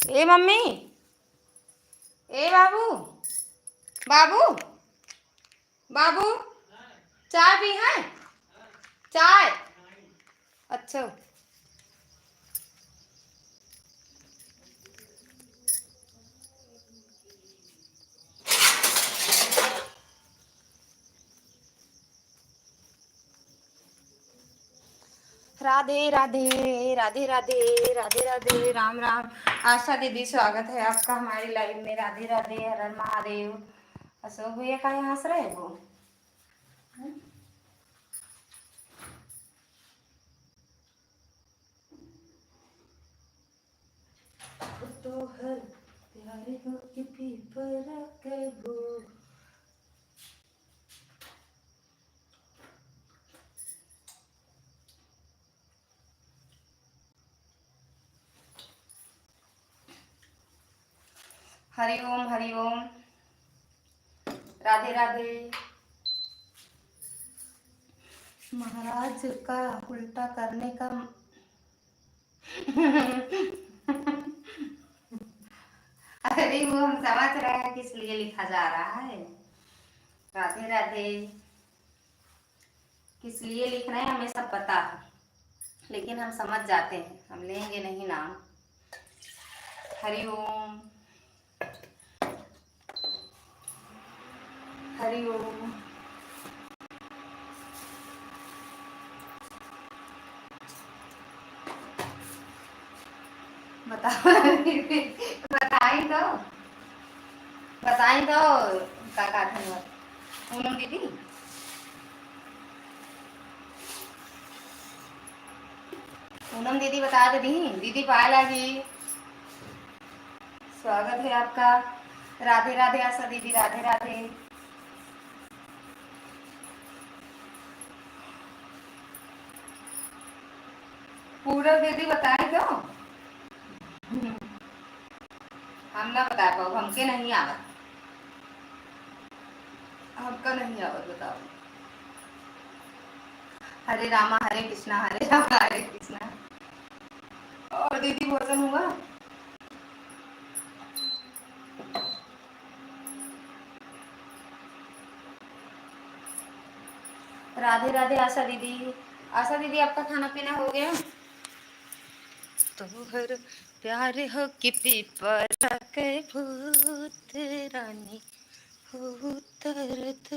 ए मम्मी ए बाबू बाबू बाबू चाय पी है? चाय अच्छा। राधे राधे राधे राधे राधे राधे राम राम। आशा दीदी स्वागत है आपका हमारी लाइव में। राधे राधे हर हर महादेव। अशोक भैया का यहाँ हंस रहे वो। तो हर प्यारे हो कि पीपरा के भूत। हरिओम हरिओम। राधे राधे। महाराज का उल्टा करने का। अरे वो हम समझ रहे हैं किस लिए लिखा जा रहा है। राधे राधे किस लिए लिख रहे हैं हमें सब पता है, लेकिन हम समझ जाते हैं, हम लेंगे नहीं नाम। हरिओम हरिओम। बताओ बताई तो काका धन्यवाद। पूनम दीदी पूनम दीदी बता दे दी दीदी पाए लागी। स्वागत है आपका। राधे राधे आशा दीदी राधे राधे। पूनम दीदी बताए तो हम ना बता पाओ, हमके नहीं आवत, हमका नहीं आवत बताओ। हरे रामा हरे कृष्णा हरे रामा हरे कृष्णा। और दीदी भोजन हुआ? राधे राधे आशा दीदी। आशा दीदी आपका खाना पीना हो गया? तोहर प्यार हो कि पीपरा के भूत रानी हो तरत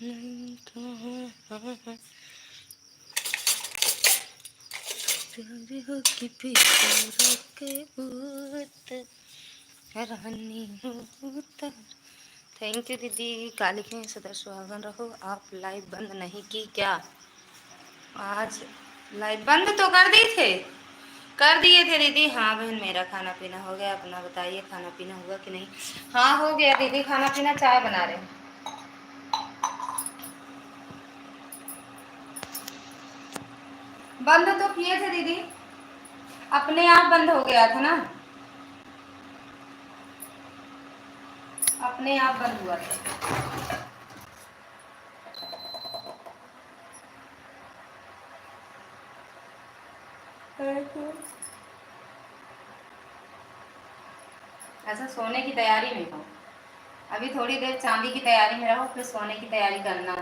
नहीं कहाँ। प्यार हो कि पीपरा के भूत रानी हो तर। थैंक यू दीदी। काली के सदा सुहागन रहो। आप लाइव बंद नहीं की क्या? आज लाइव बंद तो कर दी थे, कर दिए थे दीदी। हाँ बहन, मेरा खाना पीना हो गया। अपना बताइए, खाना पीना हुआ कि नहीं? हाँ हो गया दीदी, खाना पीना। चाय बना रहे हैं। बंद तो किए थे दीदी, अपने आप बंद हो गया था ना, अपने आप बंद हुआ था। ऐसा सोने की तैयारी में हो? अभी थोड़ी देर चांदी की तैयारी में रहो, फिर सोने की तैयारी करना।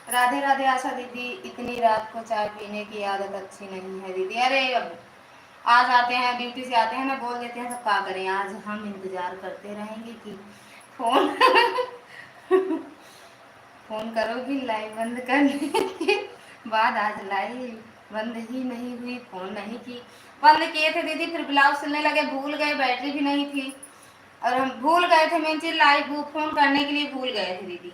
राधे राधे आशा दीदी। इतनी रात को चाय पीने की आदत अच्छी नहीं है दीदी। अरे अब आज आते हैं, ड्यूटी से आते हैं ना, बोल देते हैं तो क्या करें। आज हम इंतजार करते रहेंगे कि फोन फोन करोगी लाइव बंद करने के बाद। आज लाइव बंद ही नहीं हुई, फोन नहीं की। बंद किए थे दीदी, फिर ब्लाउज सिलने लगे, भूल गए, बैटरी भी नहीं थी। और हम भूल गए थे, मेन चीज लाइव फोन करने के लिए भूल गए थे दीदी।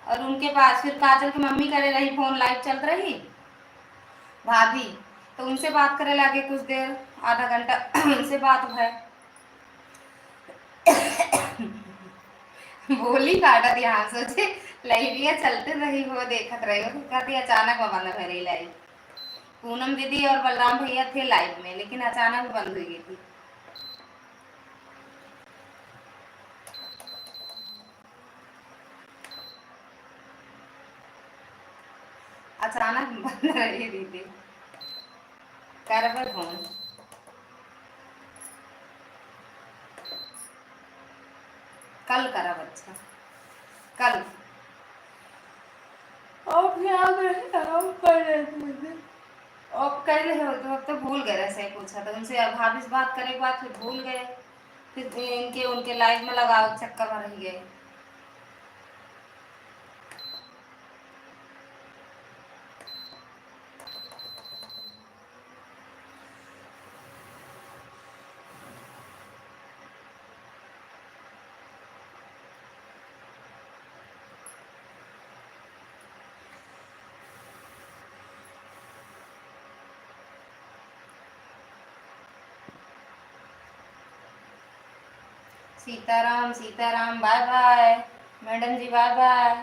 और उनके पास फिर काजल की मम्मी करे रही, फोन लाइव चल रही भाभी, तो उनसे बात करे लगे कुछ देर, आधा घंटा उनसे बात है। बोली काटा दी। हाँ सोचे लाइव चलते रही हो, देखत रही हो, तो कहती अचानक में बंद कर रही लाइव। पूनम दीदी और बलराम भैया थे लाइव में, लेकिन अचानक बंद हो गई थी। अचानक बंद रही दीदी। कर फोन कल करा बच्चा, कल। अब याद कर रहे थे, अब कर रहे हो तो अब तो भूल गए। ऐसे ही पूछा था उनसे, अब भाभी से बात करे के बाद फिर भूल गए। फिर इनके उनके लाइफ में लगाओ चक्कर में रह गए। Sitaram Sitaram, bye bye madam ji, bye bye.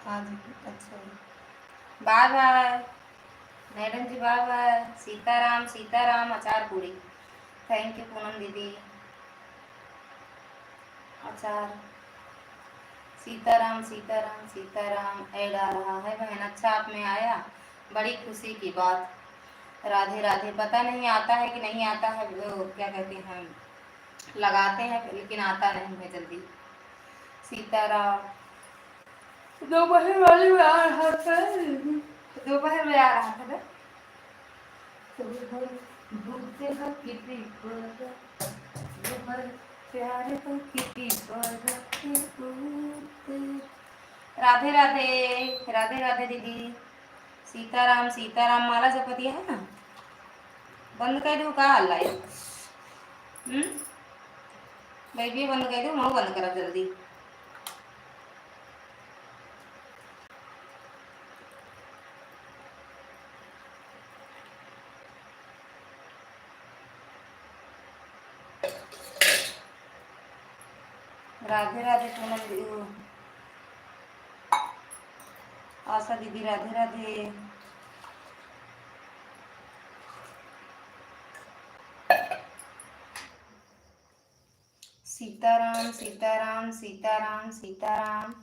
हाँ जी, अच्छा, bye bye madam ji, bye bye. Sitaram Sitaram, अचार पूरी। थैंक यू पूनम दीदी। अचार। सीताराम सीताराम सीताराम ऐड आ रहा है बहन। अच्छा आप में आया, बड़ी खुशी की बात। राधे राधे। पता नहीं आता है कि नहीं आता है, वो क्या कहते हैं, लगाते हैं लेकिन आता नहीं है जल्दी। सीताराम। दोपहर वाले में आ रहा था, दोपहर में आ रहा था ना। भूलते हो किसी प्यार हो किसी राधे राधे। राधे राधे दीदी। सीताराम सीताराम। माला जपती है ना, बंद कर दू का लाइव? मैं भी बंद कर दू, मैं बंद करा जल्दी। राधे राधे पूनम आशा दीदी, राधे राधे। सीताराम सीताराम सीताराम सीताराम।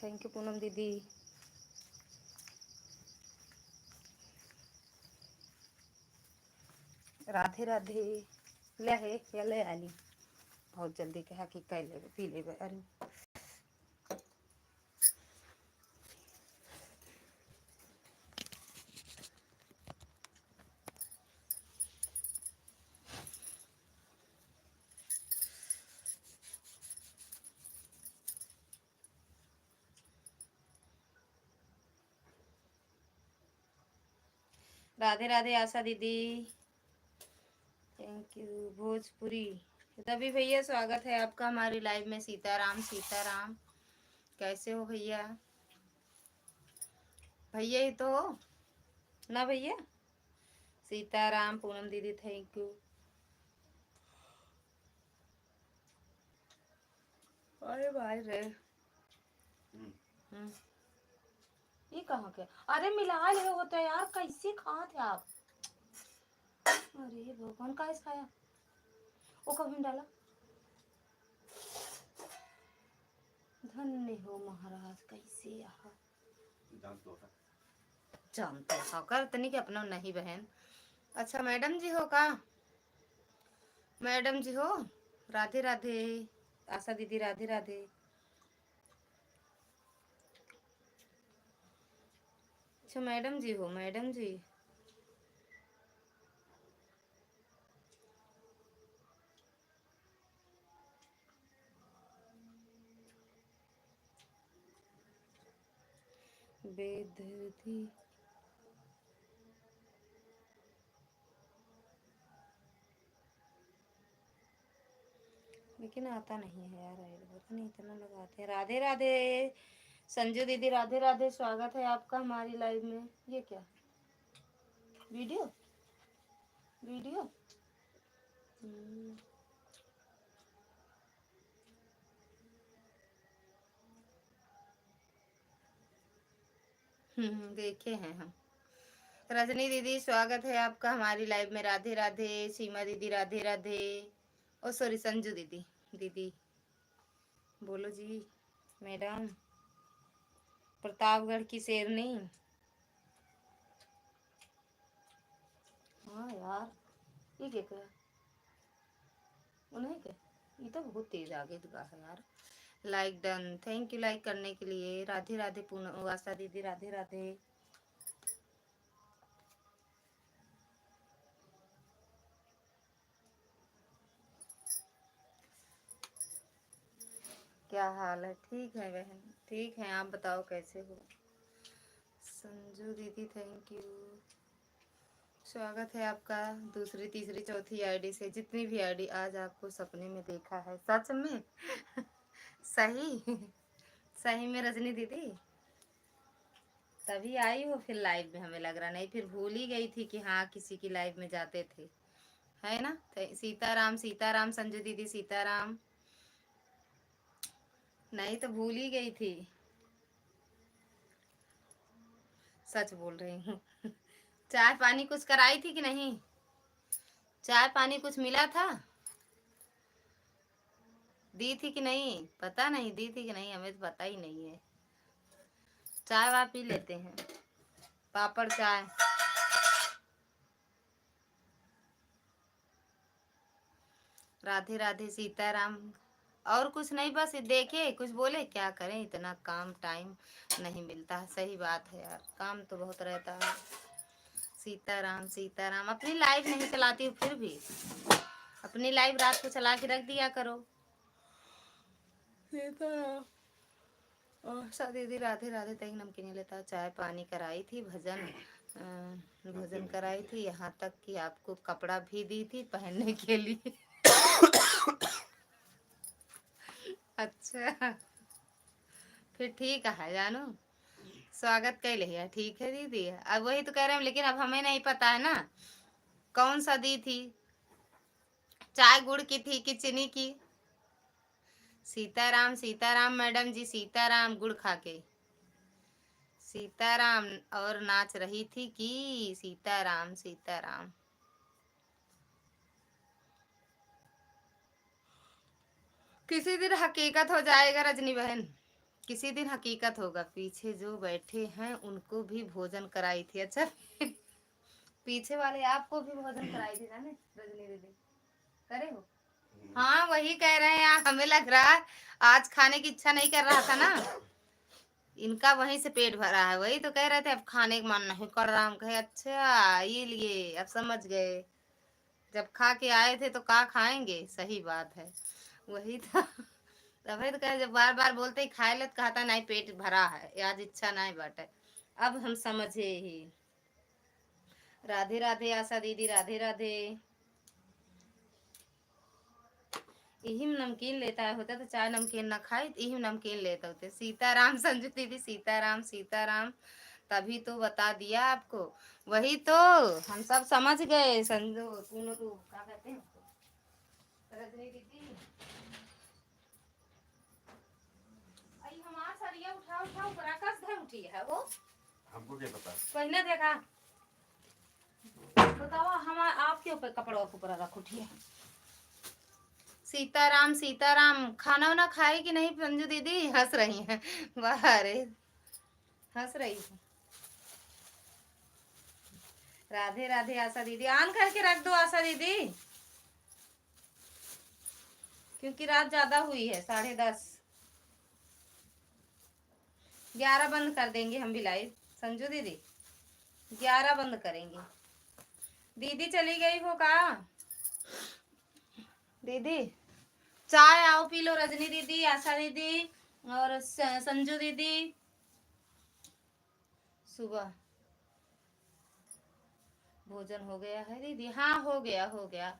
थैंक यू पूनम दीदी। राधे राधे। ले है या ले आली बहुत जल्दी कहा कि कह ले पी ले। अरे राधे राधे आशा दीदी, थैंक यू। भोजपुरी तभी भैया स्वागत है आपका हमारी लाइव में। सीताराम सीताराम, कैसे हो भैया? भैया ही तो हो ना भैया? सीताराम। पूनम दीदी थैंक यू। अरे भाई रे ये कहाँ के? अरे मिला ले होता है यार, कैसे खा थे आप? अरे भगवान का खाया वो कभी डाला। धन्य हो महाराज, कैसे यहाँ जानते हो कर तनी के अपना नहीं बहन। अच्छा मैडम जी हो का? मैडम जी हो? राधे राधे आशा दीदी, राधे राधे। अच्छा मैडम जी हो? मैडम जी बेदर्दी लेकिन आता नहीं है यार, पता नहीं इतना लगाते हैं। राधे राधे संजू दीदी, राधे राधे, स्वागत है आपका हमारी लाइव में। ये क्या वीडियो वीडियो देखे हैं हम। रजनी दीदी स्वागत है आपका हमारी लाइव में। राधे राधे। सीमा दीदी राधे राधे। ओ सॉरी संजू दीदी, दीदी बोलो जी। मैडम प्रतापगढ़ की शेरनी। हाँ यार ये क्या करा उन्हें क्या, ये तो बहुत तेज आगे दुआ है यार। Like done, thank you like करने के लिए। राधे राधे पूनम आशा दीदी, राधे राधे। क्या हाल है? ठीक है बहन, ठीक है। आप बताओ कैसे हो? संजू दीदी थैंक यू, स्वागत है आपका दूसरी तीसरी चौथी आईडी से। जितनी भी आईडी, आज आपको सपने में देखा है। सच में सही सही में रजनी दीदी तभी आई हो फिर लाइव में? हमें लग रहा नहीं, फिर भूल ही गई थी कि हाँ किसी की लाइव में जाते थे, है ना? सीताराम सीताराम संजू दीदी, सीताराम। नहीं तो भूल ही गई थी, सच बोल रही हूँ। चाय पानी कुछ कराई थी कि नहीं? चाय पानी कुछ मिला था? दी थी कि नहीं? पता नहीं दी थी कि नहीं, हमें तो पता ही नहीं है। चाय वाय पी लेते हैं, पापड़ चाय। राधे राधे सीताराम। और कुछ नहीं, बस देखे कुछ बोले, क्या करें, इतना काम टाइम नहीं मिलता है। सही बात है यार, काम तो बहुत रहता है। सीताराम सीताराम। अपनी लाइव नहीं चलाती हूँ, फिर भी अपनी लाइव रात को चला के रख दिया करो। सीताराम। दीदी राधे राधे। तक नमकीन लेता, चाय पानी कराई थी, भोजन कराई थी, यहाँ तक कि आपको कपड़ा भी दी थी पहनने के लिए। अच्छा फिर ठीक है जानू, स्वागत कर लिया। ठीक है दीदी, अब वही तो कह रहे हैं, लेकिन अब हमें नहीं पता है ना कौन सा दी थी, चाय गुड़ की थी कि चीनी की। सीताराम सीताराम मैडम जी, सीताराम। गुड़ खा के सीताराम। और नाच रही थी कि सीताराम सीताराम। किसी दिन हकीकत हो जाएगा रजनी बहन, किसी दिन हकीकत होगा। पीछे जो बैठे हैं उनको भी भोजन कराई थी। अच्छा पीछे वाले आपको भी भोजन कराई थी ना ने रजनी दीदी, करे हो? हाँ वही कह रहे हैं यार, हमें लग रहा है आज खाने की इच्छा नहीं कर रहा था ना, इनका वहीं से पेट भरा है, वही तो कह रहे थे अब खाने का मन नहीं कर रहा। हम कहे अच्छा ये लिए, अब समझ गए, जब खा के आए थे तो का खाएंगे, सही बात है, वही था। तभी तो कहे, जब बार बार बोलते ही खाए ले तो कहता नहीं पेट भरा है, आज इच्छा नहीं बाटे। अब हम समझे ही। राधे राधे आशा दीदी, राधे राधे। यही नमकीन लेता है होता तो चाय नमकीन ना खाए, यही नमकीन लेते होते। सीताराम संजू दीदी, सीताराम सीताराम, तभी तो बता दिया आपको, वही तो हम सब समझ गए। संजू तूने तो क्या कहते हैं रजनी दीदी, आई हमारा सरिया उठा उठा ऊपर आकाश धर उठी है वो, हमको क्या पता, पहले देखा बताओ, हम आपके ऊपर कपड़ा ऊपर रख उठी है। सीताराम सीताराम, खाना वाना खाए कि नहीं संजू दीदी? हंस रही हैं, वाह रे हंस रही है। राधे राधे आशा दीदी, ऑन करके रख दो आशा दीदी, क्योंकि रात ज्यादा हुई है, 10:30, 11 बंद कर देंगे हम भी लाइव। संजू दीदी 11 बंद करेंगे। दीदी चली गई हो का? दीदी चाय आओ पी लो, रजनी दीदी, आशा दीदी और संजू दीदी। सुबह भोजन हो गया है दीदी? हाँ हो गया हो गया,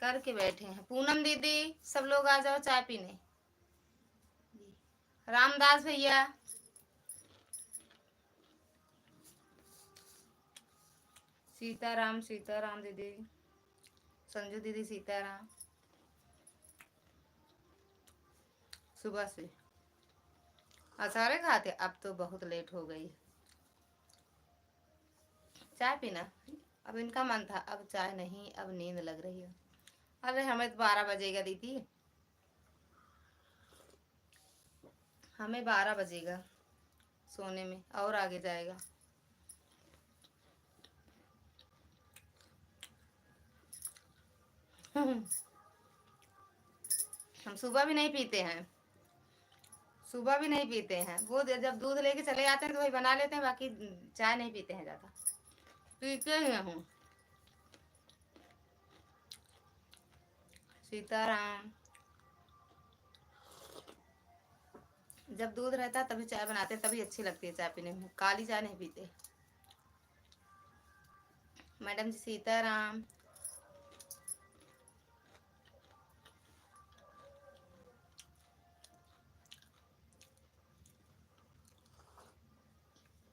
करके बैठे हैं। पूनम दीदी सब लोग आ जाओ चाय पीने। रामदास भैया, सीताराम सीताराम दीदी, संजू दीदी सीताराम। सुबह से असारे खाते, अब तो बहुत लेट हो गई। चाय पीना, अब इनका मन था, अब चाय नहीं, अब नींद लग रही है। अरे हमें तो 12 बजेगा दीदी, हमें 12 बजेगा सोने में, और आगे जाएगा। हम सुबह भी नहीं पीते हैं, सुबह भी नहीं पीते हैं। वो जब दूध लेके चले जाते हैं तो वही बना लेते हैं, बाकी चाय नहीं पीते हैं ज्यादा, पीते ही हूँ। सीताराम, जब दूध रहता है तभी चाय बनाते हैं, तभी अच्छी लगती है चाय पीने में, काली चाय नहीं पीते। मैडम जी सीताराम।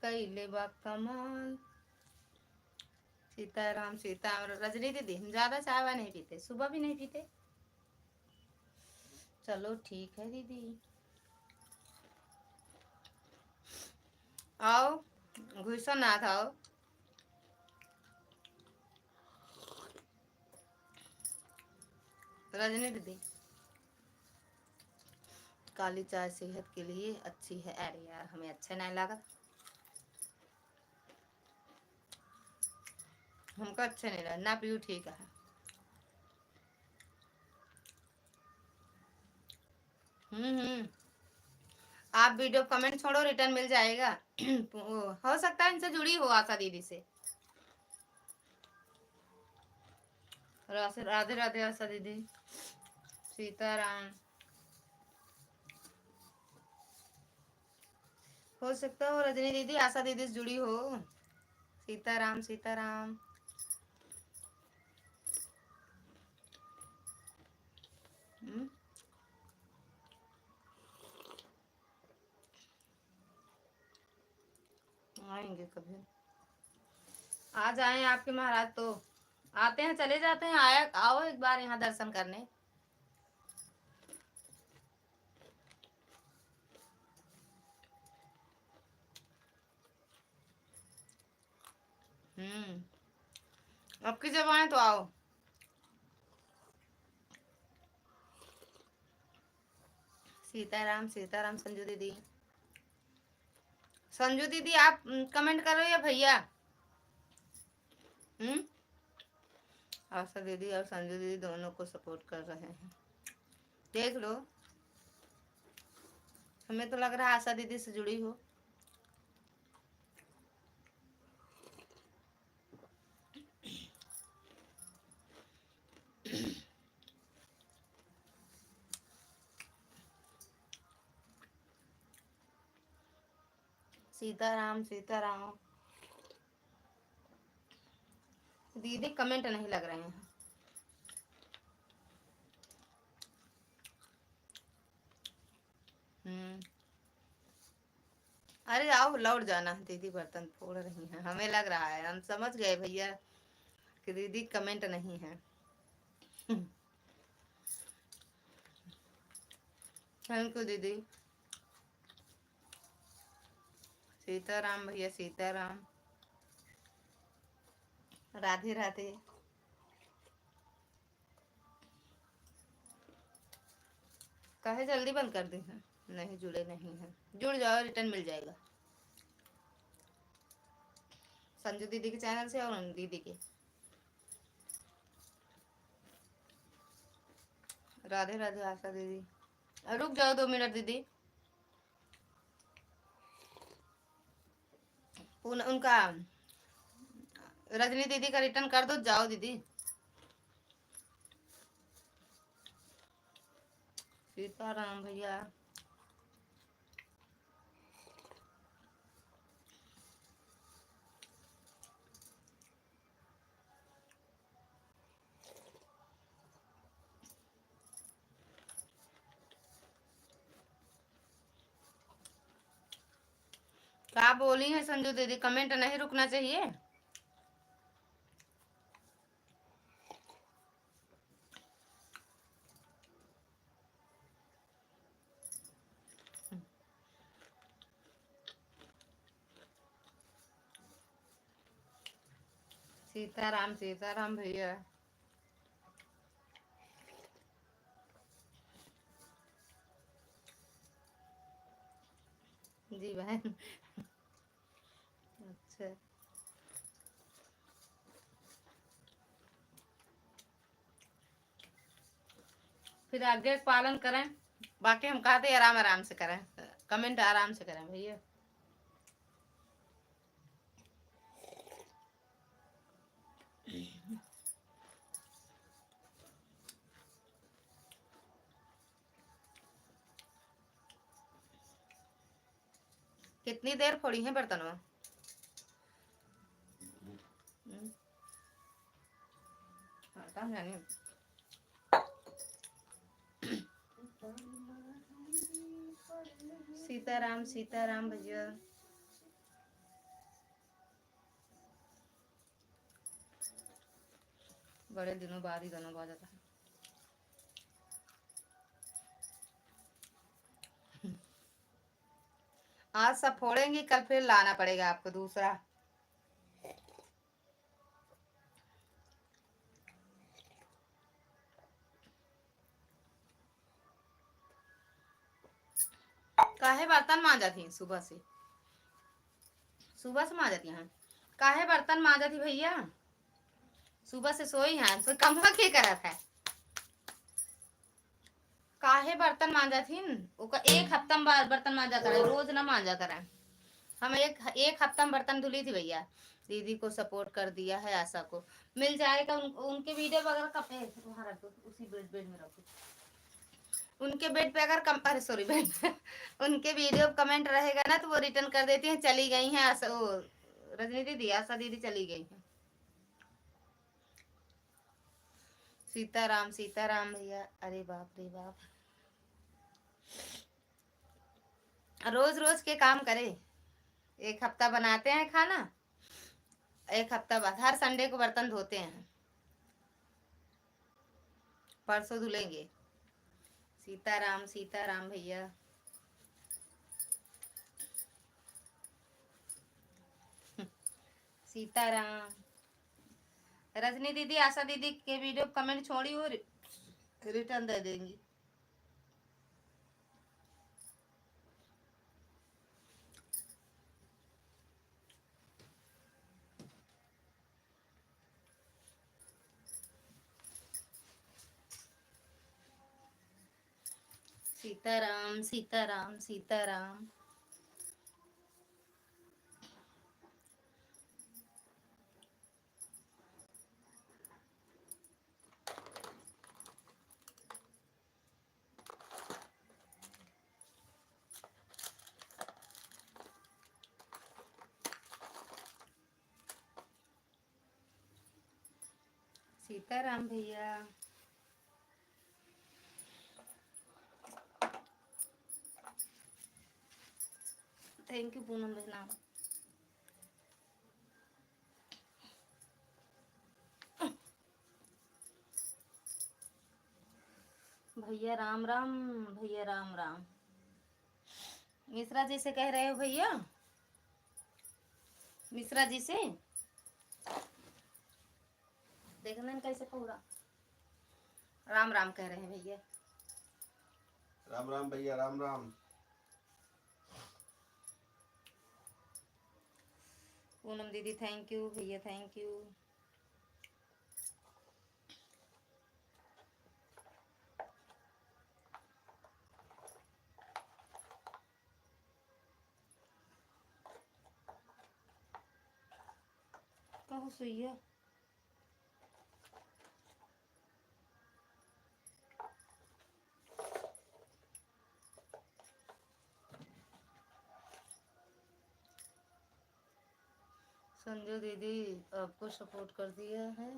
कैले बा कमाल, सीताराम सीताराम। रजनी दीदी हम ज्यादा चाय वाय नहीं पीते, सुबह भी नहीं पीते। चलो ठीक है दीदी, आओ घुसो ना था। रजनी दीदी काली चाय सेहत के लिए अच्छी है। अरे यार हमें अच्छा नहीं लगा, हमको अच्छा नहीं लगा ना, पीऊ ठीक है। आप वीडियो कमेंट छोड़ो, रिटर्न मिल जाएगा। हो सकता है इनसे जुड़ी हो आशा दीदी से। राधे राधे आशा दीदी, सीताराम। हो सकता हो रजनी दीदी आशा दीदी से जुड़ी हो। सीताराम सीताराम। आएंगे कभी, आ जाएं आपके महाराज तो आते हैं चले जाते हैं, आया आओ एक बार यहाँ दर्शन करने। अब की जब आए तो आओ। सीताराम सीताराम। संजू दीदी, संजू दीदी आप कमेंट करो या भैया? आशा दीदी और संजू दीदी दोनों को सपोर्ट कर रहे हैं, देख लो। हमें तो लग रहा है आशा दीदी से जुड़ी हो। सीताराम सीताराम। दीदी कमेंट नहीं लग रहे हैं। अरे आओ लौट जाना, दीदी बर्तन फोड़ रही हैं, हमें लग रहा है, हम समझ गए भैया कि दीदी कमेंट नहीं है। थैंक यू दीदी। सीताराम भैया सीताराम। राधे राधे। काहे जल्दी बंद कर दी है? नहीं जुड़े नहीं है, जुड़ जाओ, रिटर्न मिल जाएगा संजू दीदी के चैनल से और दीदी के। राधे राधे आशा दीदी। रुक जाओ 2 मिनट दीदी। उनका रजनी दीदी का रिटर्न कर दो, जाओ दीदी। सीताराम भैया। क्या बोली है संजू दीदी? कमेंट नहीं रुकना चाहिए? सीताराम सीताराम भैया। जी बहन। अच्छा फिर आगे पालन करें, बाकी हम कहते आराम आराम से करें, कमेंट आराम से करें भैया। कितनी देर फोड़ी है बर्तन में? सीताराम सीताराम भैया। बड़े दिनों बाद ही गाना बाजा था। आज सब फोड़ेंगी, कल फिर लाना पड़ेगा आपको दूसरा। काहे बर्तन मांजा थी सुबह से? सुबह से मांजा थी? हाँ काहे बर्तन मांजा थी भैया? सुबह से सोई हैं तो कमवा के करा था? काहे बर्तन मांजा थी? एक हफ्ता में बर्तन मांजा करे, रोज ना मांजा करे। हम एक हफ्ता में बर्तन धुली थी भैया। दीदी को सपोर्ट कर दिया है, आशा को मिल जाएगा। उनके वीडियो वगैरह कपड़े वहाँ रख दो, उसी बेड में रखो। उनके बेड पे अगर अरे सॉरी बेड पे उनके वीडियो कमेंट रहेगा ना तो वो रिटर्न कर देती हैं। चली गई हैं आशा, वो रजनी दीदी, आशा दीदी चली गई हैं। सीताराम सीताराम भैया। अरे बाप रे बाप, रोज रोज के काम करे। एक हफ्ता बनाते हैं खाना, एक हफ्ता बाद हर संडे को बर्तन धोते हैं। परसों धुलेंगे। सीताराम सीताराम भैया। सीताराम। रजनी दीदी आशा दीदी के वीडियो कमेंट छोड़ी और रिटर्न दे देंगी। सीताराम सीताराम सीताराम। सीताराम भैया। थैंक यू पूनम बहना। भैया राम राम। भैया राम राम। मिश्रा जी से कह रहे हो भैया? मिश्रा जी से देखना कैसे पूरा राम राम कह रहे हैं भैया। राम राम भैया राम राम। पूनम दीदी थैंक यू भैया थैंक यू। कहो सुइया संजू दीदी आपको सपोर्ट कर दिया है।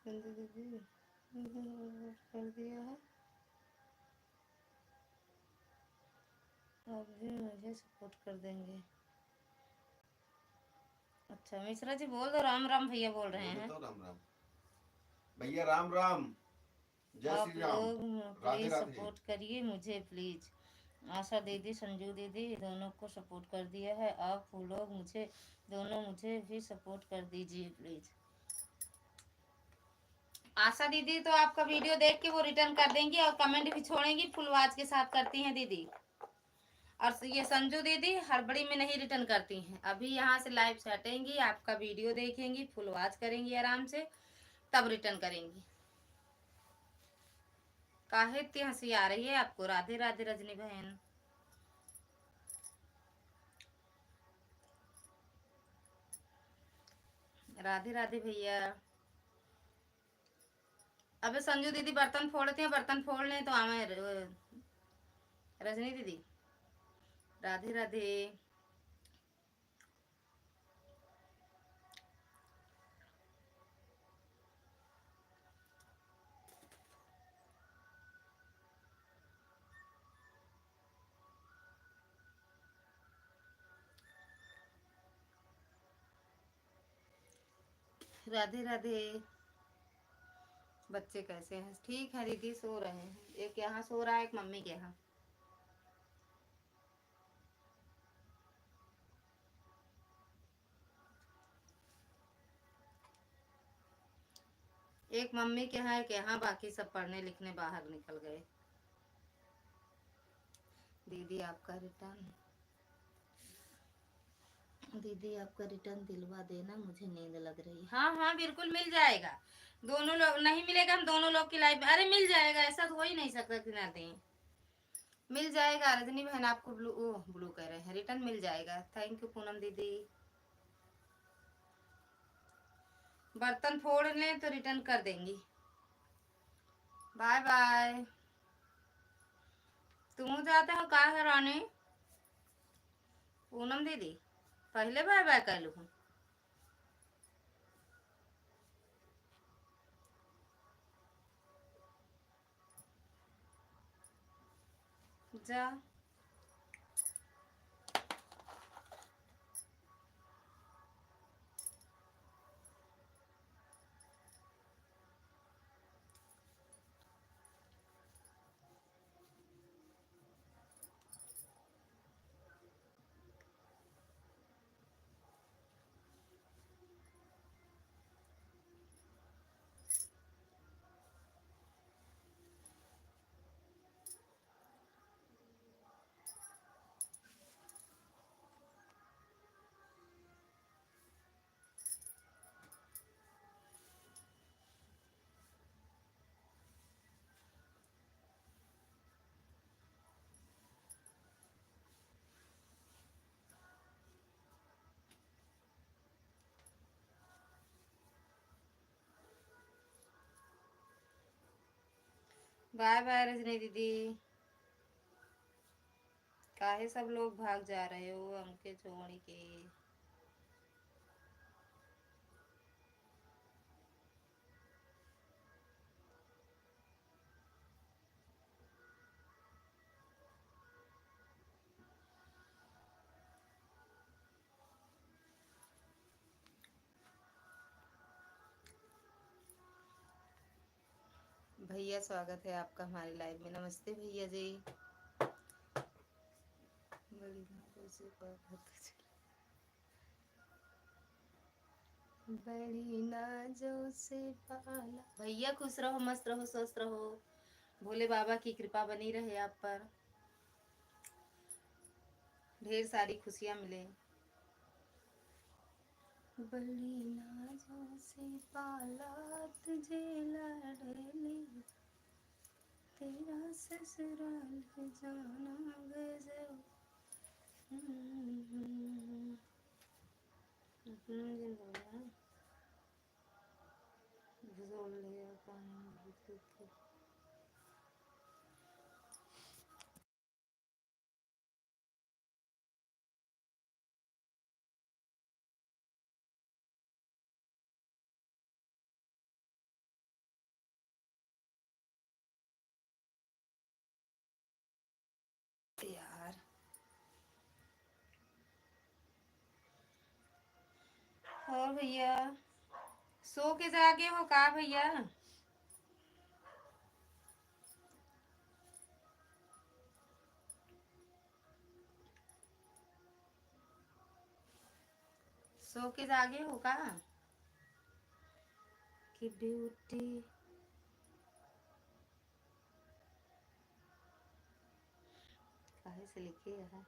संजू दीदी कर दिया है। आप भी मुझे सपोर्ट कर देंगे। अच्छा मिश्रा जी बोल दो राम राम भैया बोल रहे हैं। तो राम राम भैया राम राम। जय आप श्री राम। लोग राधे प्लीज राधे। सपोर्ट करिए मुझे प्लीज। आशा दीदी संजू दीदी दोनों को सपोर्ट कर दिया है। आप लोग मुझे दोनों मुझे भी सपोर्ट कर दीजिए प्लीज। आशा दीदी तो आपका वीडियो देख के वो रिटर्न कर देंगी और कमेंट भी छोड़ेंगी। फुल आवाज के साथ करती हैं दीदी। और ये संजू दीदी हड़बड़ी में नहीं रिटर्न करती हैं। अभी यहाँ से लाइव से हटेंगी, आपका वीडियो देखेंगी, फुल वॉच करेंगी आराम से, तब रिटर्न करेंगी। काहे इतनी हंसी आ रही है आपको? राधे राधे रजनी बहन। राधे राधे भैया। अबे संजू दीदी बर्तन फोड़ते हैं, बर्तन फोड़ लें तो आवे रजनी दीदी। राधे राधे। राधे राधे। बच्चे कैसे हैं? ठीक है दीदी, सो रहे हैं। एक यहाँ सो रहा है, एक मम्मी के यहाँ। एक मम्मी के यहाँ, एक यहाँ, बाकी सब पढ़ने लिखने बाहर निकल गए। दीदी आपका रिटर्न दिलवा देना, मुझे नींद लग रही। हाँ हाँ बिल्कुल मिल जाएगा। दोनों लोग नहीं मिलेगा, हम दोनों लोग की लाइफ। अरे मिल जाएगा, ऐसा तो हो ही नहीं सकता कि ना दें। मिल जाएगा रजनी बहन आपको। ब्लू कह रहे हैं, रिटर्न मिल जाएगा। थैंक यू पूनम दीदी। बर्तन फोड़ लें तो रिटर्न कर देंगी। Bye bye. तुम जाते हो का है रानी? पूनम दीदी पहले बाय बाय कर लूँ। जा बाय बाय रजनी दीदी। काहे सब लोग भाग जा रहे हो हमके छोड़ के। भैया स्वागत है आपका हमारे लाइव में। नमस्ते भैया जी। बड़ी नाजों से बड़ी नाजों से पाला। भैया खुश रहो, मस्त रहो, स्वस्थ रहो, भोले बाबा की कृपा बनी रहे आप पर, ढेर सारी खुशियां मिले। बड़ी नाजों से पाला तुझे लाडली, तेरा ससुराल है जाना गजब। यार और भैया सो के जागे हो का भैया? सो के जागे हो का? कि ब्यूटी काहे से लिखे है?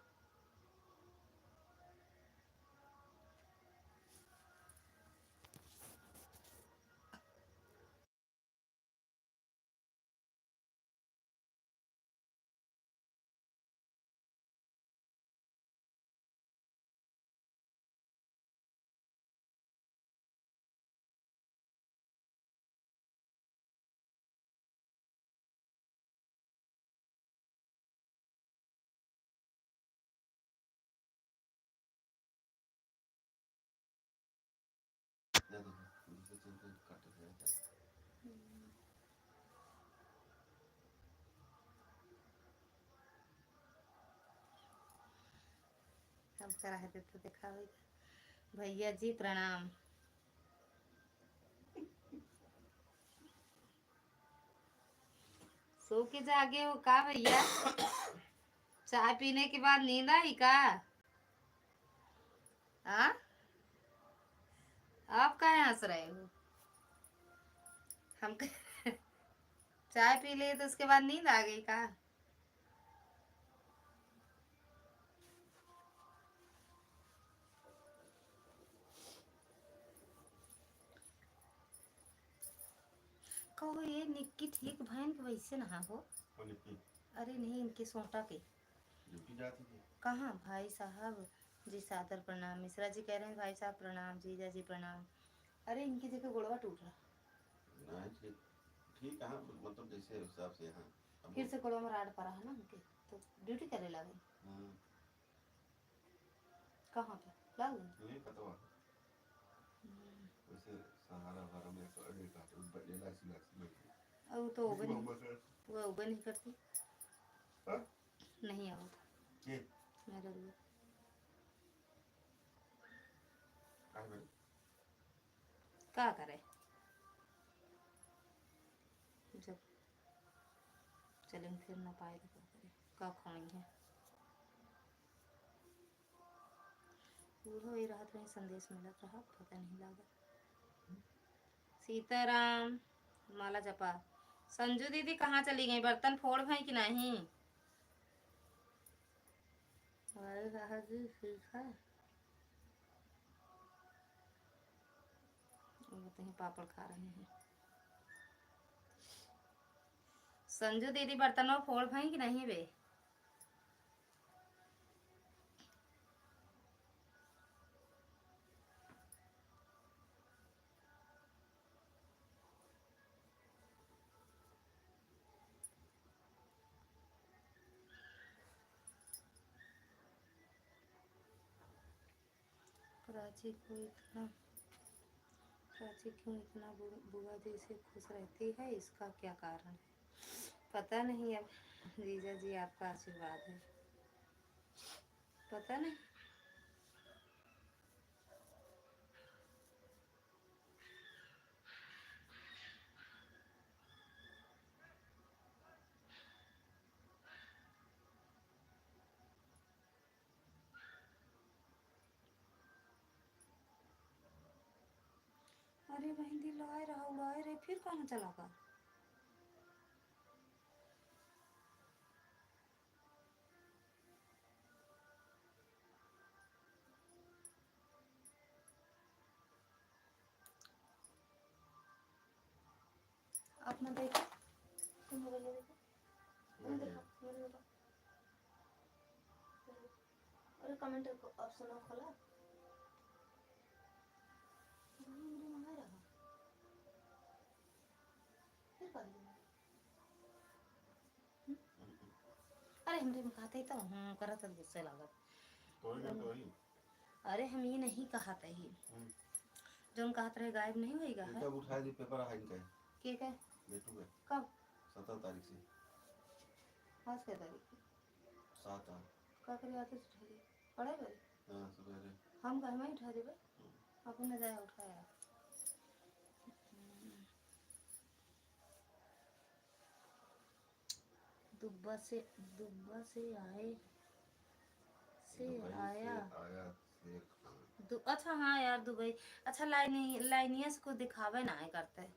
हम करा है तो देखा होगा। भैया जी प्रणाम। सो के जागे हो का भैया? चाय पीने के बाद नींद आई का? हाँ, आप काहे हंस रहे हो? हम चाय पी लिए तो उसके बाद नींद आ गई का? कहो ये निक्की ठीक बहन के वैसे नहा हो। अरे नहीं, इनके सोटा के कहाँ भाई साहब जी सादर प्रणाम। मिश्रा जी कह रहे हैं भाई साहब प्रणाम, जीजा जी प्रणाम। अरे इनकी जगह गुड़वा टूट रहा। ठीक है, मतलब जैसे हिसाब से हाँ। फिर से गुड़वा में राड पड़ा है ना उनके, तो ड्यूटी करे लगे। कहाँ पे लाल नहीं पता हुआ वैसे सहारा वाला में तो अड़े का तो बड़ेला सिला अब तो ओबन वो ओबन नहीं करती। हाँ? नहीं आओ ये मेरे लिए क्या करे जब चलें फिर ना पाए तो क्या करे, क्या खाएंगे। पूरा ही रात में संदेश मिला रहा, पता नहीं लगा। सीताराम माला जपा। संजू दीदी कहाँ चली गई? बर्तन फोड़ भाई कि नहीं? पापड़ खा रहे हैं। संजू दीदी बर्तनों फोड़ भाई कि नहीं बे? प्राची को इतना प्राची क्यों इतना बुआ जी से खुश रहती है, इसका क्या कारण है पता नहीं। अब जीजा जी आपका आशीर्वाद है, पता नहीं। अरे मेहंदी लगाए रहा उड़ाए रे, फिर कहाँ चला गया। अपना देखो, तुम मोबाइल में देखो, मैंने देखा, मैंने देखा। अरे कमेंट ऑप्शन ऑफ खोला, मेरे मंगा रहा फिर कर दिया। अरे हमरे में कहते ही तो करा तो गुस्से लागत। कोई ना कोई अरे हम ये नहीं कहा था ही जो हम कहते रहे गायब नहीं होएगा है। कब उठाए दी पेपर है इनका के का बेटू है कब 17 तारीख से आज के तारीख 7 आ का करे आते उठा दे पढ़े बे हां सवेरे हम घर में उठा देबे अपन जाए उठाया। दुब्बा से आए से आया शेर खान अच्छा हाँ यार दुबई। अच्छा लाइनिया से कुछ दिखावे ना है करता है।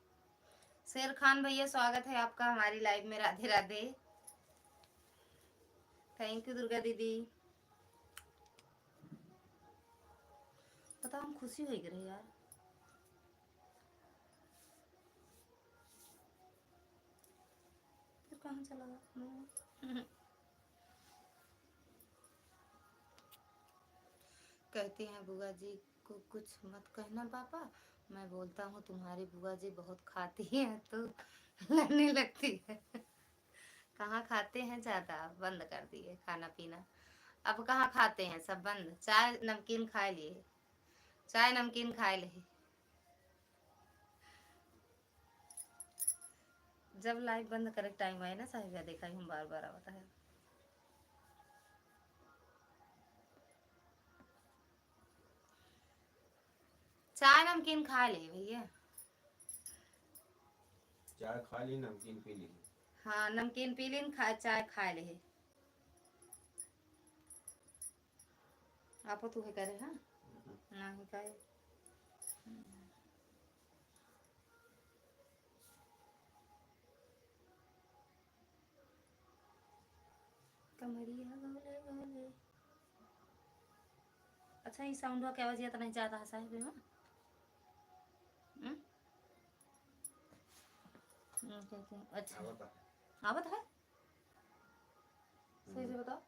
शेर खान भैया स्वागत है आपका हमारी लाइव में, राधे राधे। थैंक यू दुर्गा दीदी। पता हम खुशी हो गए यार। फिर कहाँ चला गया। कहती हैं बुआ जी को कुछ मत कहना पापा। मैं बोलता हूँ तुम्हारी बुआ जी बहुत खाती हैं तो लड़ने लगती है। कहाँ खाते हैं ज्यादा, बंद कर दिए खाना पीना। अब कहाँ खाते हैं, सब बंद। चाय नमकीन खा लिए, चाय नमकीन खाए लिए। जब लाइव बंद करे टाइम आए ना साहिबा देखा ही हम बार बार आता है। चाय नमकीन खा ले भैया। चाय खा ली नमकीन पी ली। हाँ नमकीन पी लीन खा चाय खा ले। आप तू है करे हाँ नहीं करे। कमरिया गोले गोले। अच्छा ये साउंड क्या बजिया तो नहीं जाता है साहिब में। अच्छा आवत है सही से बताओ।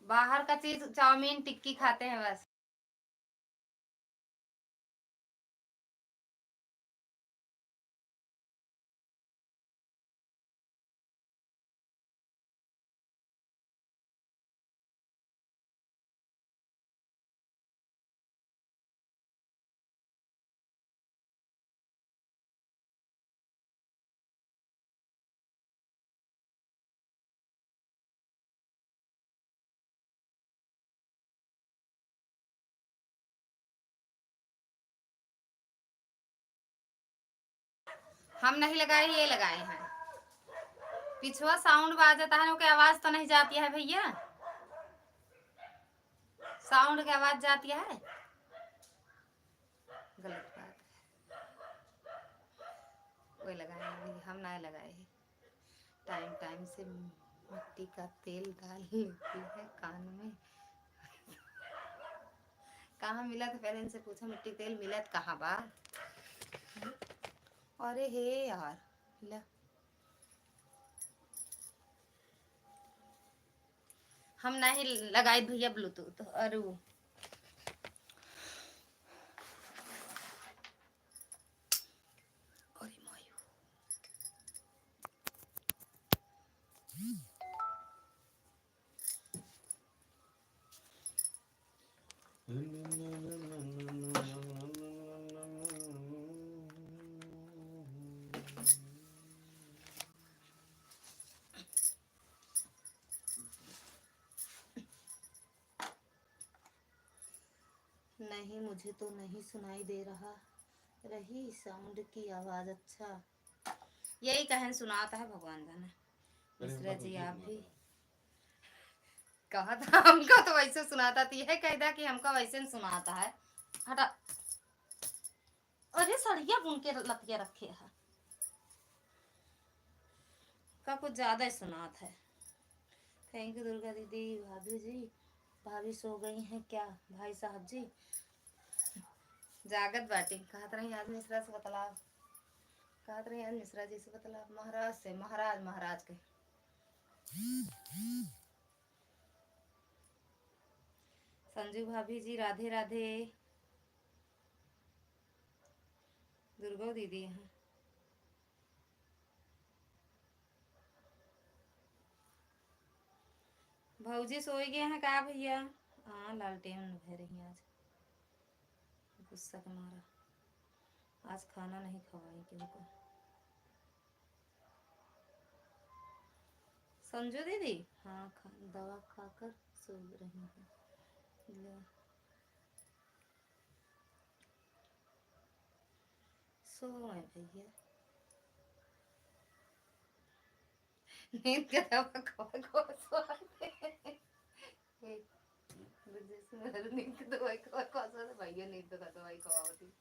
बाहर का चीज चाउमीन टिक्की खाते हैं बस। हम नहीं लगाए, ये लगाए हैं। पिछवा साउंड बाजता है, की आवाज तो नहीं जाती है भैया? साउंड की आवाज जाती है? गलत बात है। कोई लगाए नहीं, हम नहीं लगाए हैं। टाइम टाइम से मिट्टी का तेल डाल लेती है कान में। कहाँ मिला था? पहले इनसे पूछा मिट्टी तेल मिला तो कहाँ बा? अरे हे यार, ला हम नहीं लगाए भैया ब्लूटूथ। अरे नहीं, मुझे तो नहीं सुनाई दे रहा रही साउंड की आवाज। अच्छा, यही कहन सुनाता है भगवान जाने। मिश्रा जी आप भी कहा था हमको तो वैसे सुनाता थी है, कहदा कि हमको वैसे सुनाता है। हटा, अरे सड़िया बुन के लतिया रखे है का कुछ ज्यादा ही सुनात है। थैंक यू दुर्गा दीदी। भाभी जी, भाभी सो गई हैं क्या? भाई साहब जी जागत बाटी। कहत रही आज मिश्रा से बतलाव, कहत रही आज मिश्रा जी से बतलाव। महाराज से, महाराज के। संजू भाभी जी राधे राधे। दुर्गा दीदी हैं। भौजी सोई गए हैं का भैया? हाँ, लालटेन भर रही आज, गुस्सा के मारा। आज खाना नहीं खवाई किनको। संजू दीदी हाँ, दवा खाकर सो रही हैं। सो है भैया, नींद का दवा खवा सो नींद की दवाई खवा भैया, नींद का दवाई खवाती।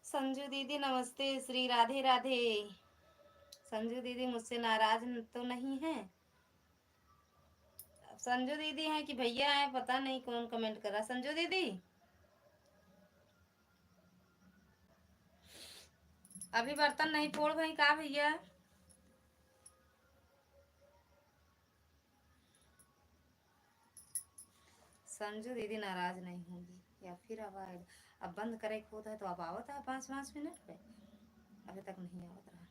संजू दीदी नमस्ते, श्री राधे राधे। संजू दीदी मुझसे नाराज तो नहीं है? संजू दीदी हैं कि भैया हैं, पता नहीं कौन कमेंट कर रहा। संजू दीदी अभी बर्तन नहीं फोड़ भाई का भैया? संजू दीदी नाराज नहीं होंगी या फिर अब आएगा? अब बंद करे होता है तो अब आवत है 5-5 मिनट पे, अभी तक नहीं आवत रहा।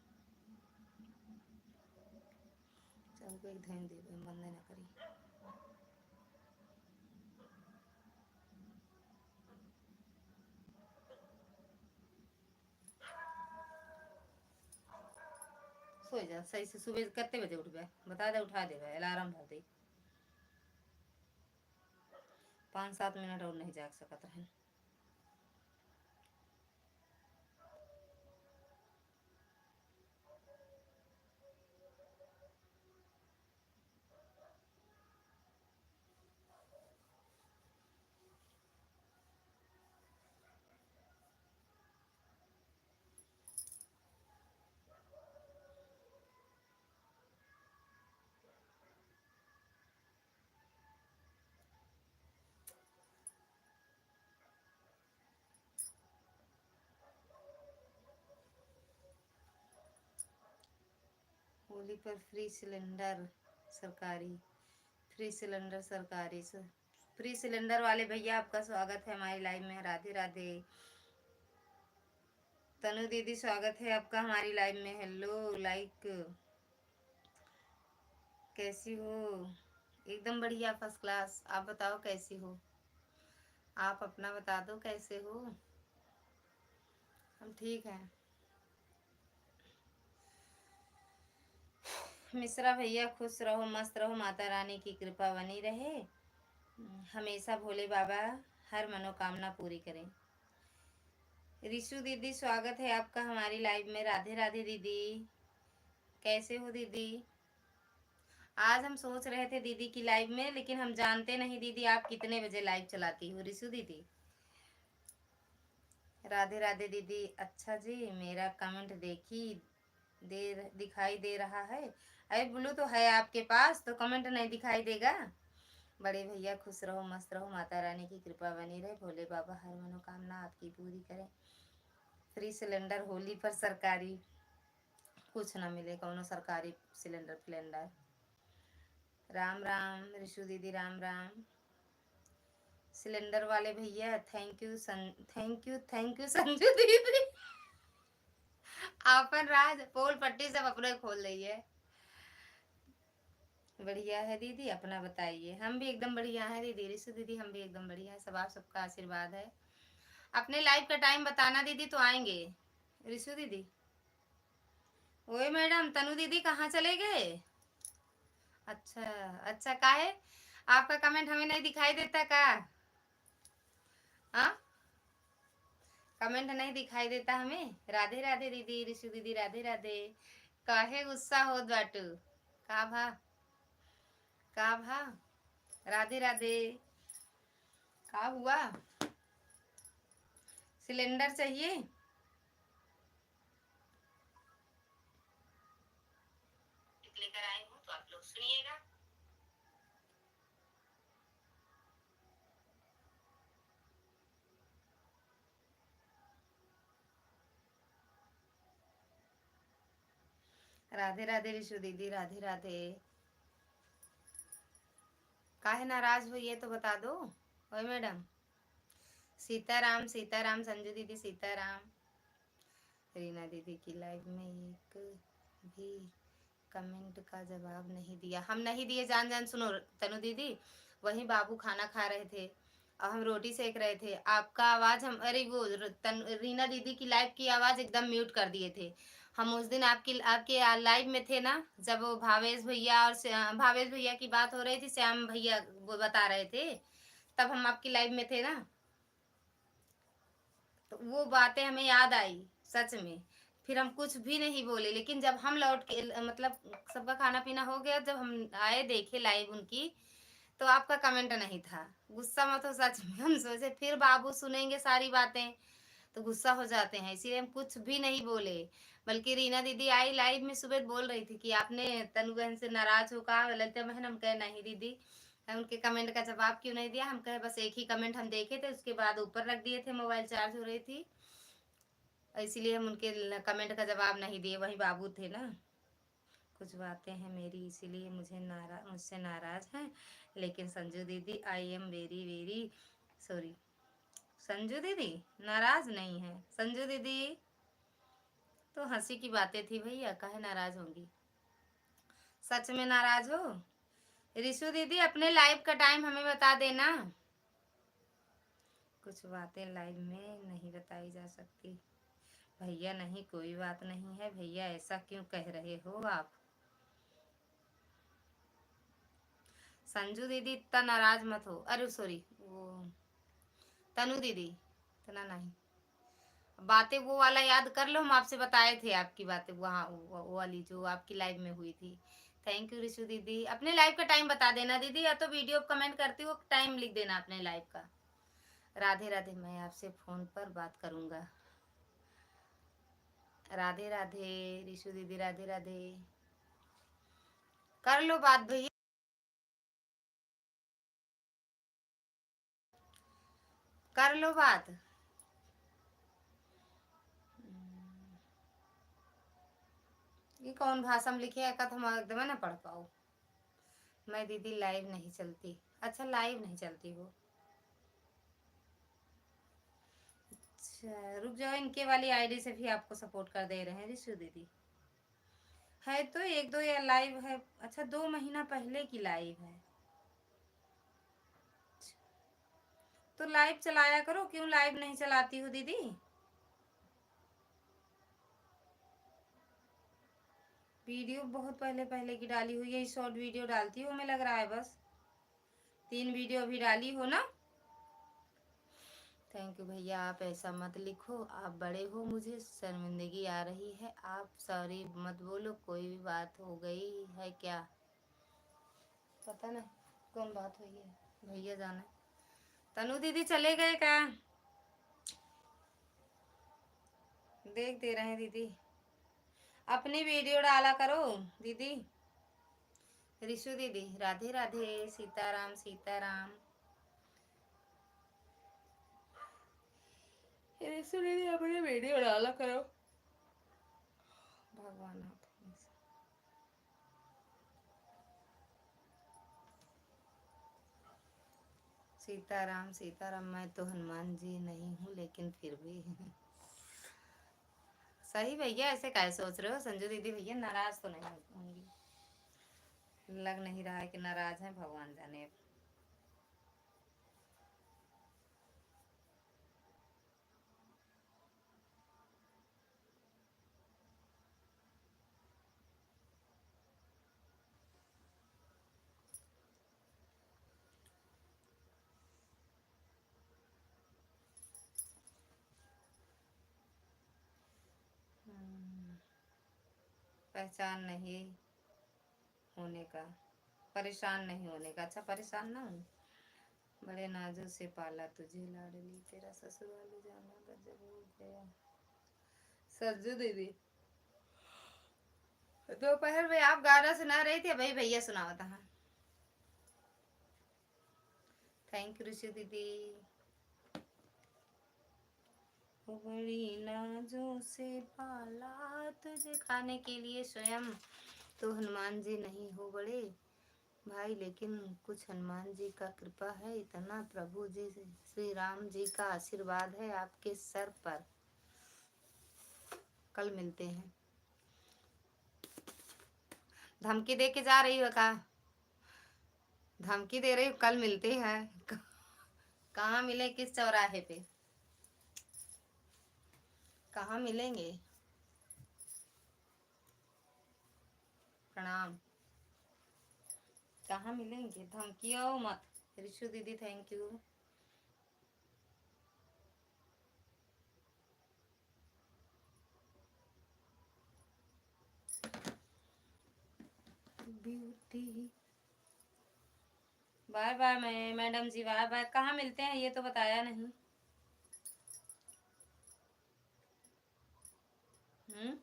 चल को एक ध्यान दे, बंद ना करी। सो जा सही से। सुबह कितने बजे उठ गए बता दे, उठा दे अलार्म भर दे। 5-7 मिनट और नहीं जाग सकत रहे। होली पर फ्री सिलेंडर सरकारी, फ्री सिलेंडर सरकारी से। फ्री सिलेंडर वाले भैया आपका स्वागत है हमारी लाइव में। राधे राधे। तनु दीदी स्वागत है आपका हमारी लाइव में। हेलो लाइक, कैसी हो? एकदम बढ़िया, फर्स्ट क्लास। आप बताओ कैसी हो? आप अपना बता दो कैसे हो? हम ठीक हैं। मिश्रा भैया खुश रहो, मस्त रहो, माता रानी की कृपा बनी रहे। हमेशा भोले बाबा हर मनोकामना पूरी करें। रिशु दीदी स्वागत है आपका हमारी लाइव में। राधे राधे दीदी, कैसे हो दीदी? आज हम सोच रहे थे दीदी की लाइव में, लेकिन हम जानते नहीं दीदी आप कितने बजे लाइव चलाती हो। रिशु दीदी राधे राधे दीदी। अच्छा जी, मेरा कमेंट दिखाई दे रहा है। अरे ब्लू तो है आपके पास, तो कमेंट नहीं दिखाई देगा? बड़े भैया खुश रहो मस्त रहो, माता रानी की कृपा बनी रहे, भोले बाबा हर मनोकामना आपकी पूरी करें। फ्री सिलेंडर होली पर सरकारी कुछ ना मिले, कौनो सरकारी सिलेंडर फिलेंडर। राम राम रिशु दीदी, राम राम। सिलेंडर वाले भैया thank you thank you Sanju दीदी। आपन राज पोल पट्टी सब अपने खोल रही है। बढ़िया है दीदी, अपना बताइए। हम भी एकदम बढ़िया है दीदी। रिशु दीदी हम भी एकदम बढ़िया है, सब आप सबका आशीर्वाद है। अपने लाइव का टाइम बताना दीदी तो आएंगे। रिशु दीदी, ओए मैडम तनु दीदी कहाँ चले गए? अच्छा अच्छा, काहे आपका कमेंट हमें नहीं दिखाई देता का? हाँ, कमेंट नहीं दिखाई देता हमें। राधे राधे दीदी, रिशु दीदी राधे राधे। काहे गुस्सा हो बाटू? का भा का भा? राधे राधे। का हुआ? सिलेंडर चाहिए? लेकर आई हूँ तो आप लोग सुनिएगा। राधे राधे रिशु दीदी, राधे राधे। काहे नाराज हुई है तो बता दो। ओए मैडम, सीताराम सीताराम संजू दीदी, सीताराम। रीना दीदी की लाइव में एक भी कमेंट का जवाब नहीं दिया। हम नहीं दिए जान जान। सुनो तनु दीदी, वही बाबू खाना खा रहे थे और हम रोटी सेक रहे थे। आपका आवाज हम, अरे वो रीना दीदी की लाइव की आवाज एकदम म्यूट कर दिए थे। हम उस दिन आपके लाइव में थे ना, जब वो भावेश भैया और भावेश भैया की बात हो रही थी, श्याम भैया वो बता रहे थे, तब हम आपकी लाइव में थे ना, तो वो बातें हमें याद आई सच में। फिर हम कुछ भी नहीं बोले, लेकिन जब हम लौट के मतलब सबका खाना पीना हो गया, जब हम आए देखे लाइव उनकी, तो आपका कमेंट नहीं था। गुस्सा मत हो, सच में हम सोचे फिर बाबू सुनेंगे सारी बातें तो गुस्सा हो जाते हैं, इसीलिए हम कुछ भी नहीं बोले। बल्कि रीना दीदी आई लाइव में सुबह बोल रही थी कि आपने तनु बहन से नाराज हो का ललिता बहन? हम कहे नहीं दीदी, उनके कमेंट का जवाब क्यों नहीं दिया? हम कहे बस एक ही कमेंट हम देखे थे, उसके बाद ऊपर रख दिए थे, मोबाइल चार्ज हो रही थी, इसीलिए हम उनके कमेंट का जवाब नहीं दिए। वही बाबू थे ना। कुछ बातें हैं मेरी इसीलिए मुझसे नाराज हैं, लेकिन संजू दीदी I am very very sorry. Sanju दीदी नाराज नहीं है। संजू दीदी तो हंसी की बातें थी भैया, काहे नाराज होंगी? सच में नाराज हो? रिशु दीदी अपने लाइव का टाइम हमें बता देना। कुछ बातें लाइव में नहीं बताई जा सकती। भैया नहीं, कोई बात नहीं है भैया, ऐसा क्यों कह रहे हो आप? संजू दीदी इतना नाराज मत हो। अरे सॉरी, वो तनु दीदी इतना नहीं। बातें वो वाला याद कर लो, हम आपसे बताए थे आपकी बातें, वहाँ वो वाली जो आपकी लाइव में हुई थी। थैंक यू रिशु दीदी। अपने लाइव का टाइम बता देना दीदी, या तो वीडियो कमेंट करती हो टाइम लिख देना अपने लाइव का। राधे राधे, मैं आपसे फोन पर बात करूंगा। राधे राधे रिशु दीदी, राधे राधे। कर लो बात भैया, कर लो बात। ये कौन भाषा में लिखे है तो हम एकदम ना पढ़ पाओ। मैं दीदी लाइव नहीं चलती। अच्छा लाइव नहीं चलती वो? अच्छा रुक जाओ, इनके वाली आईडी से भी आपको सपोर्ट कर दे रहे हैं रिशु दीदी। है तो एक दो या लाइव है। अच्छा 2 महीना पहले की लाइव है। तो लाइव चलाया करो, क्यों लाइव नहीं चलाती हो दीदी? वीडियो बहुत पहले पहले की डाली हुई है, शॉर्ट वीडियो डालती हूँ हमें लग रहा है बस। 3 वीडियो अभी डाली हो ना। थैंक यू भैया। आप ऐसा मत लिखो, आप बड़े हो, मुझे शर्मिंदगी आ रही है। आप सॉरी मत बोलो, कोई भी बात हो गई है क्या? पता नहीं कौन बात हुई है, भैया जाने। तनु दीदी चले गए क्या? देख दे रहे हैं दीदी। अपनी वीडियो डाला करो दीदी। रिशु दीदी राधे राधे, सीताराम सीताराम। रिशु दीदी अपनी वीडियो डाला करो। भगवान आप सीताराम सीताराम। मैं तो हनुमान जी नहीं हूँ लेकिन फिर भी सही भैया, ऐसे कैसे सोच रहे हो संजू दीदी? भैया नाराज तो नहीं होंगी, लग नहीं रहा है कि नाराज हैं, भगवान जाने। पहचान नहीं होने का, परेशान नहीं होने का। अच्छा परेशान ना हूँ, बड़े नाजुक से पाला तुझे लाडली, तेरा ससुराल जाना गजब हो गया। सज्जू दीदी दोपहर में आप गाना सुना रही थी, भाई भैया सुनावा था। थैंक यू ऋषि दीदी। बड़ी नाजों से पाला तुझे खाने के लिए, स्वयं तो हनुमान जी नहीं हो बड़े भाई, लेकिन कुछ हनुमान जी का कृपा है, इतना प्रभु जी श्री राम जी का आशीर्वाद है आपके सर पर। कल मिलते हैं। धमकी दे के जा रही हो का? धमकी दे रही हो, कल मिलते हैं। कहाँ मिले, किस चौराहे पे, कहाँ मिलेंगे? प्रणाम। कहाँ मिलेंगे? धमकी आओ मत। रिशु दीदी thank you. Beauty bye bye. Madam ji bye bye. कहाँ मिलते हैं ये तो बताया नहीं। हम्म।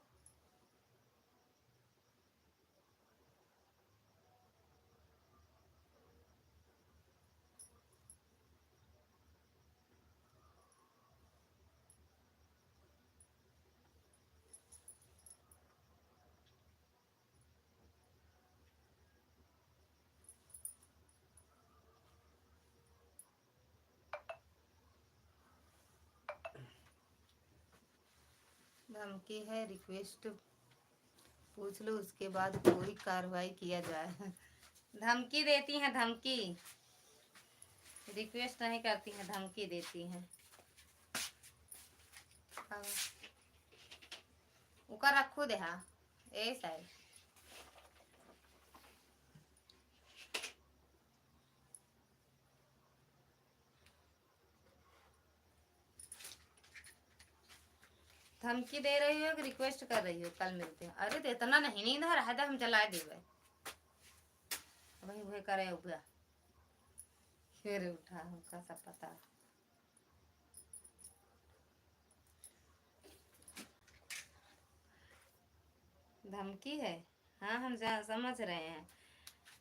धमकी है, रिक्वेस्ट पूछ लो उसके बाद कोई कार्रवाई किया जाए। धमकी देती हैं, धमकी, रिक्वेस्ट नहीं करती हैं, धमकी देती हैं। उका रखो दे। हाँ ऐसा है। धमकी दे रही हो कि रिक्वेस्ट कर रही हो? कल मिलते हैं। अरे तो इतना नहीं नींद आ रहा था, हम चला देवे वही वही करे उठा, फिर उठा हमका सब पता। धमकी है, हाँ हम समझ रहे हैं।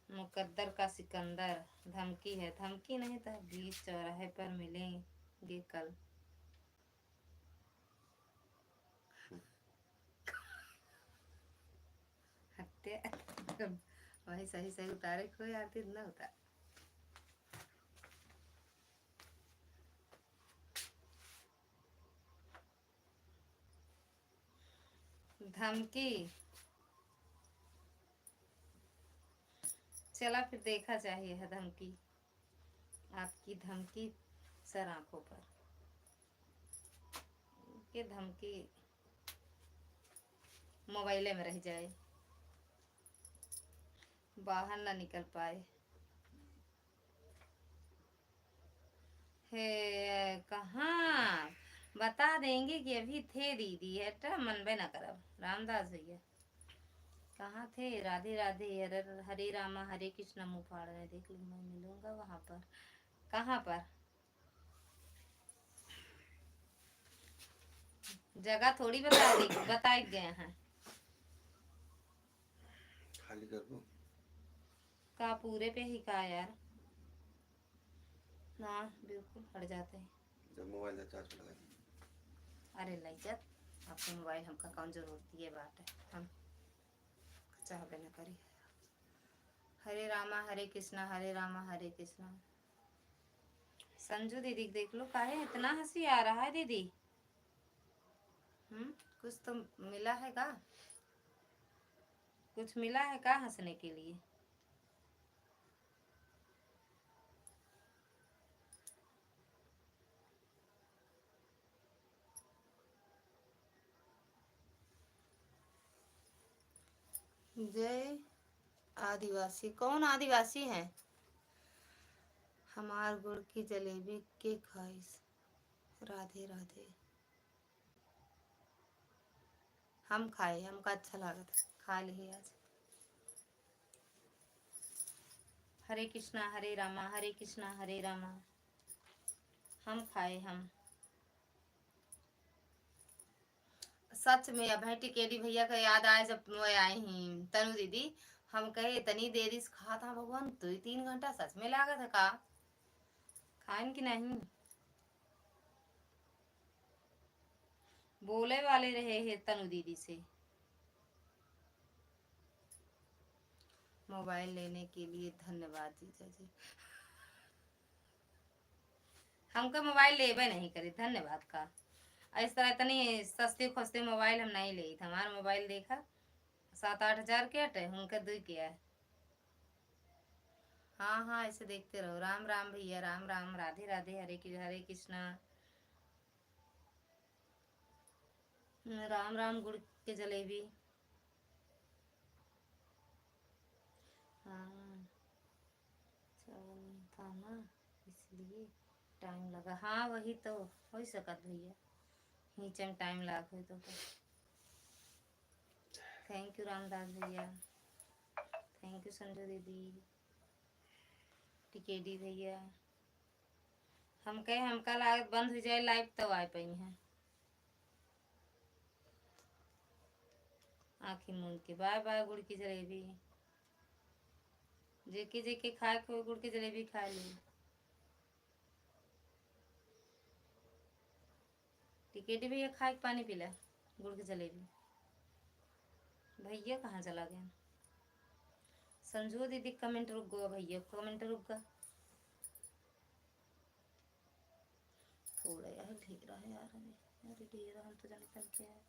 मुकद्दर का सिकंदर धमकी है। धमकी नहीं था, बीच चौराहे पर मिलेंगे कल। हत्या वही सही सही उतारे, कोई आरती न उतार। धमकी चला फिर देखा चाहिए है धमकी, आपकी धमकी सर आंखों पर। के धमकी मोबाइले में रह जाए, बाहर ना निकल पाए। है कहाँ बता देंगे कि अभी थे दीदी है मन बे ना करब रामदास भैया कहाँ थे। राधे राधे हरे रामा हरे कृष्णा मुँह फाड़ रहे देख लो मैं मिलूंगा वहां पर। कहाँ पर जगह थोड़ी बताए गए हैं। खाली कर दूं का पूरे पे ही का यार ना बिल्कुल हट जाते हैं जब मोबाइल चार्ज पर लगा। अरे लाइजत आपके मोबाइल हमका कौन जरूरत ये बात है हम चाहबे न करी। हरे रामा हरे कृष्णा। संजू दीदी देख लो काहे इतना हंसी आ रहा है दीदी। कुछ तो मिला है का कुछ मिला है का हंसने के लिए। जय आदिवासी कौन आदिवासी है। हमार गुड़ की जलेबी के ख्वाहिश राधे राधे। हम खाए हमका अच्छा लगा था खा लिए आज। हरे कृष्णा हरे रामा हम खाए हम सच में अब टिकेटी भैया का याद आए जब वो आए ही तनु दीदी हम कहे इतनी देरी से खा था भगवान 2-3 घंटा सच में लगा था का खान की नहीं बोले वाले रहे हैं तनु दीदी से। मोबाइल लेने के लिए धन्यवाद जीजा जी। हमको मोबाइल लेबे नहीं करे धन्यवाद का। इस तरह इतनी सस्ते खोस्ते मोबाइल हम नहीं ले हमारा मोबाइल देखा 7-8 हजार के हटे उनका 2 किया है। हाँ ऐसे देखते रहो। राम राम भैया राम राम राधे राधे हरे कृष्णा। राम राम गुड़ के जलेबी। हाँ था ना इसलिए टाइम लगा। हाँ वही तो हो सकत भैया नीचे में टाइम लगा तो। थैंक यू रामदास भैया थैंक यू संजू दीदी टिकेडी भैया। हम कहे हमका लागत बंद हो जाए लाइव तो आ पाई है। आँखी मूंद के बाय बाय गुड़ की जलेबी। जेके खाए को गुड़ की जलेबी खा ली। टिकेटी भैया खाए पानी पीला गुड़ की जलेबी। भैया कहाँ चला गया। संजू दीदी कमेंट रुक गो भैया कमेंट रुक गया थोड़ा यार ढेरा है यार अरे ढेरा हम तो जानते हैं क्या है।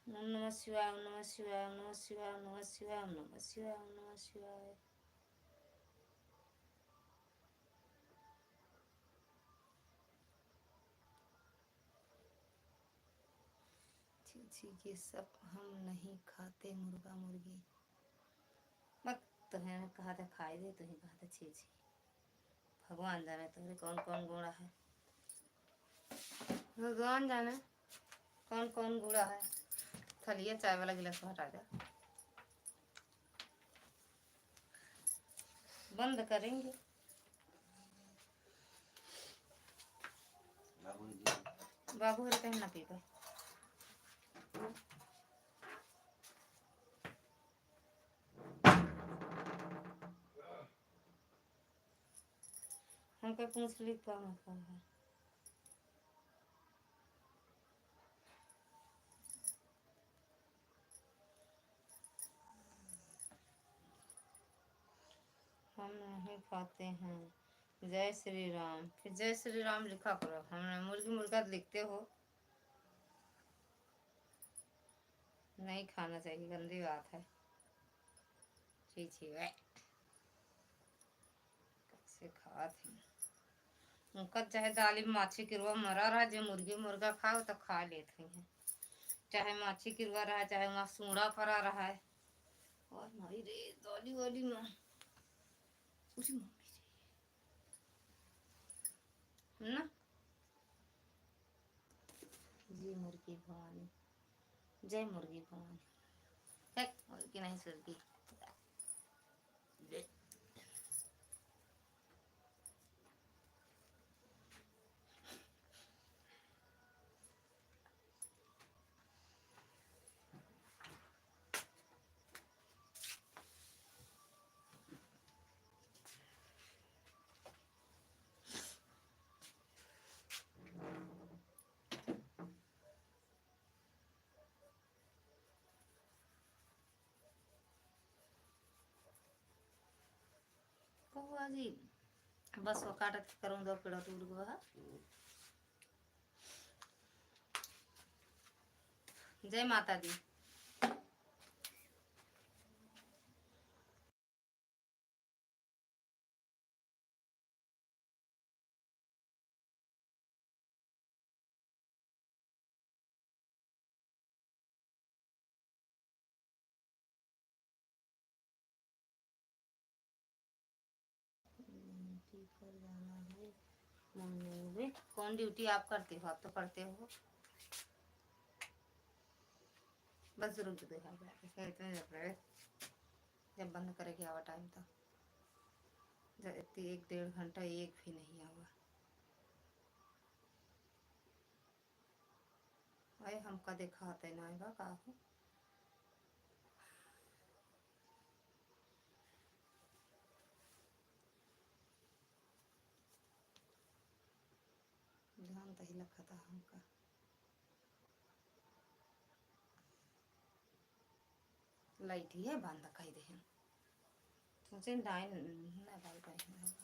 ओम नमः शिवाय ओम नमः शिवाय ओम नमः शिवाय ओम नमः शिवाय ओम नमः शिवाय ओम नमः शिवाय। छी ये सब हम नहीं खाते मुर्गा मुर्गी। मत तुम्हें कहा था खाए दे तुम्हें कहा था छी भगवान जाने तुम्हें कौन कौन गुणा है। भगवान जाने कौन कौन गुणा है। थलिए चाय वाला गिलास हटा दे बंद करेंगे। बाबू हर कहीं ना पी पाए। हमको पूछ ली क्या मतलब है। हम नहीं खाते हैं जय श्री राम। फिर जय श्री राम लिखा करो हमने मुर्गी मुर्गा लिखते हो नहीं खाना चाहिए गंदी बात है। छी कैसे खाते उनका चाहे दाली माछी किरवा मरा रहा जो मुर्गी मुर्गा खाओ तो खा लेते हैं चाहे माछी किरवा रहा चाहे वहाँ सूढ़ा फरा रहा है। और मारी रे दाली वाली माँ ना। जी मुर्गी भवानी, जय मुर्गी भवानी। है मुर्गी नहीं सुर्गी। कौआ जी बस वो काटत करूँ दो पेड़ टूट गया। जय माता दी। ड्यूटी पर जाना है मॉर्निंग में। कौन ड्यूटी आप करते हो? आप तो पढ़ते हो। बस रुक दो यार, इतने जब रहे जब बंद करेगी आवा टाइम था। जब 1-1.5 घंटा एक भी नहीं आवा। अरे हमका देखा आते ना आएगा का हो। ध्यान तो ही लखा था हमका। लाइट ही है बंद कही दे हम सोचे डाइन ना बाल कहीं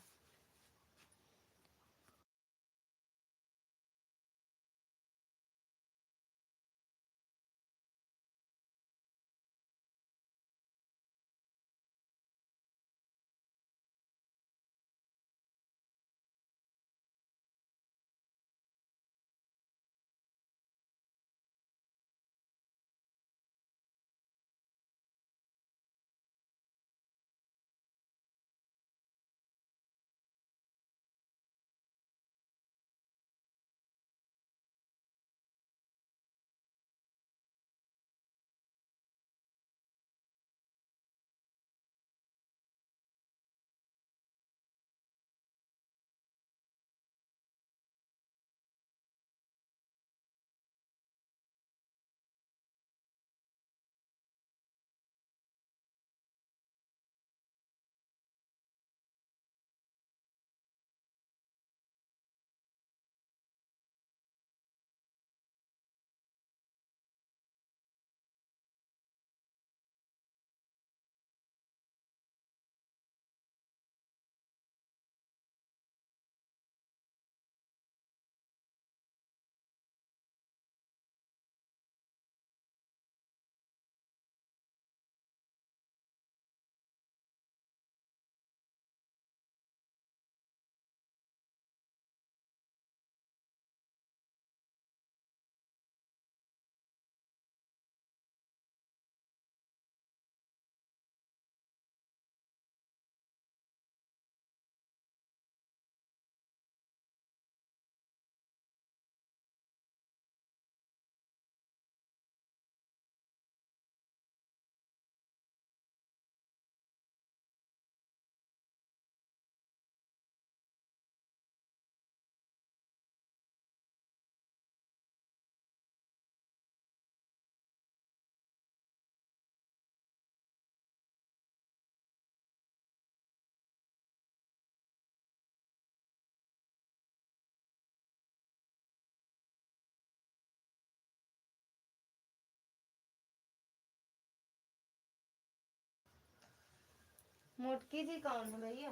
मोटकी जी कौन है भैया?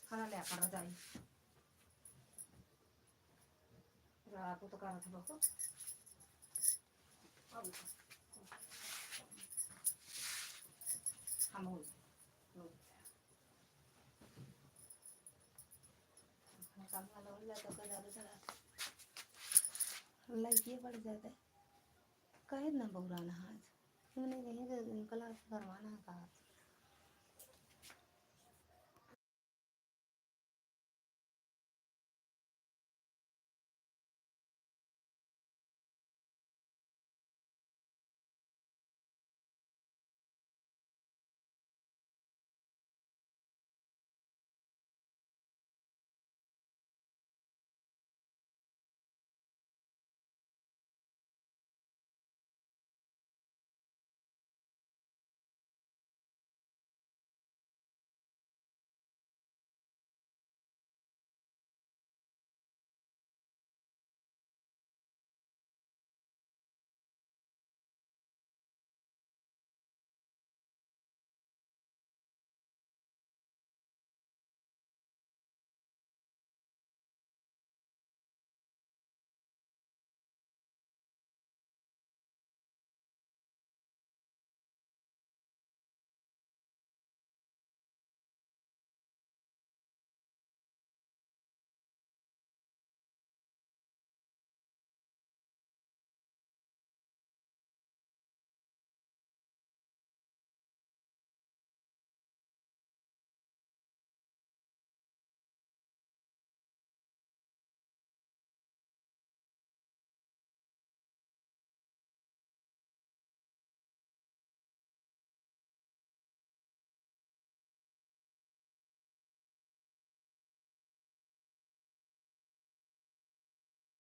खाना ले कर जाई रात को तो करा था बापू। हम हो काम वाला हो जाता तो ज़्यादा चला लाइक ये बढ़ जाता है। कहे ना बहुराना आज मैंने कहीं तो इनकला करवाना है कहा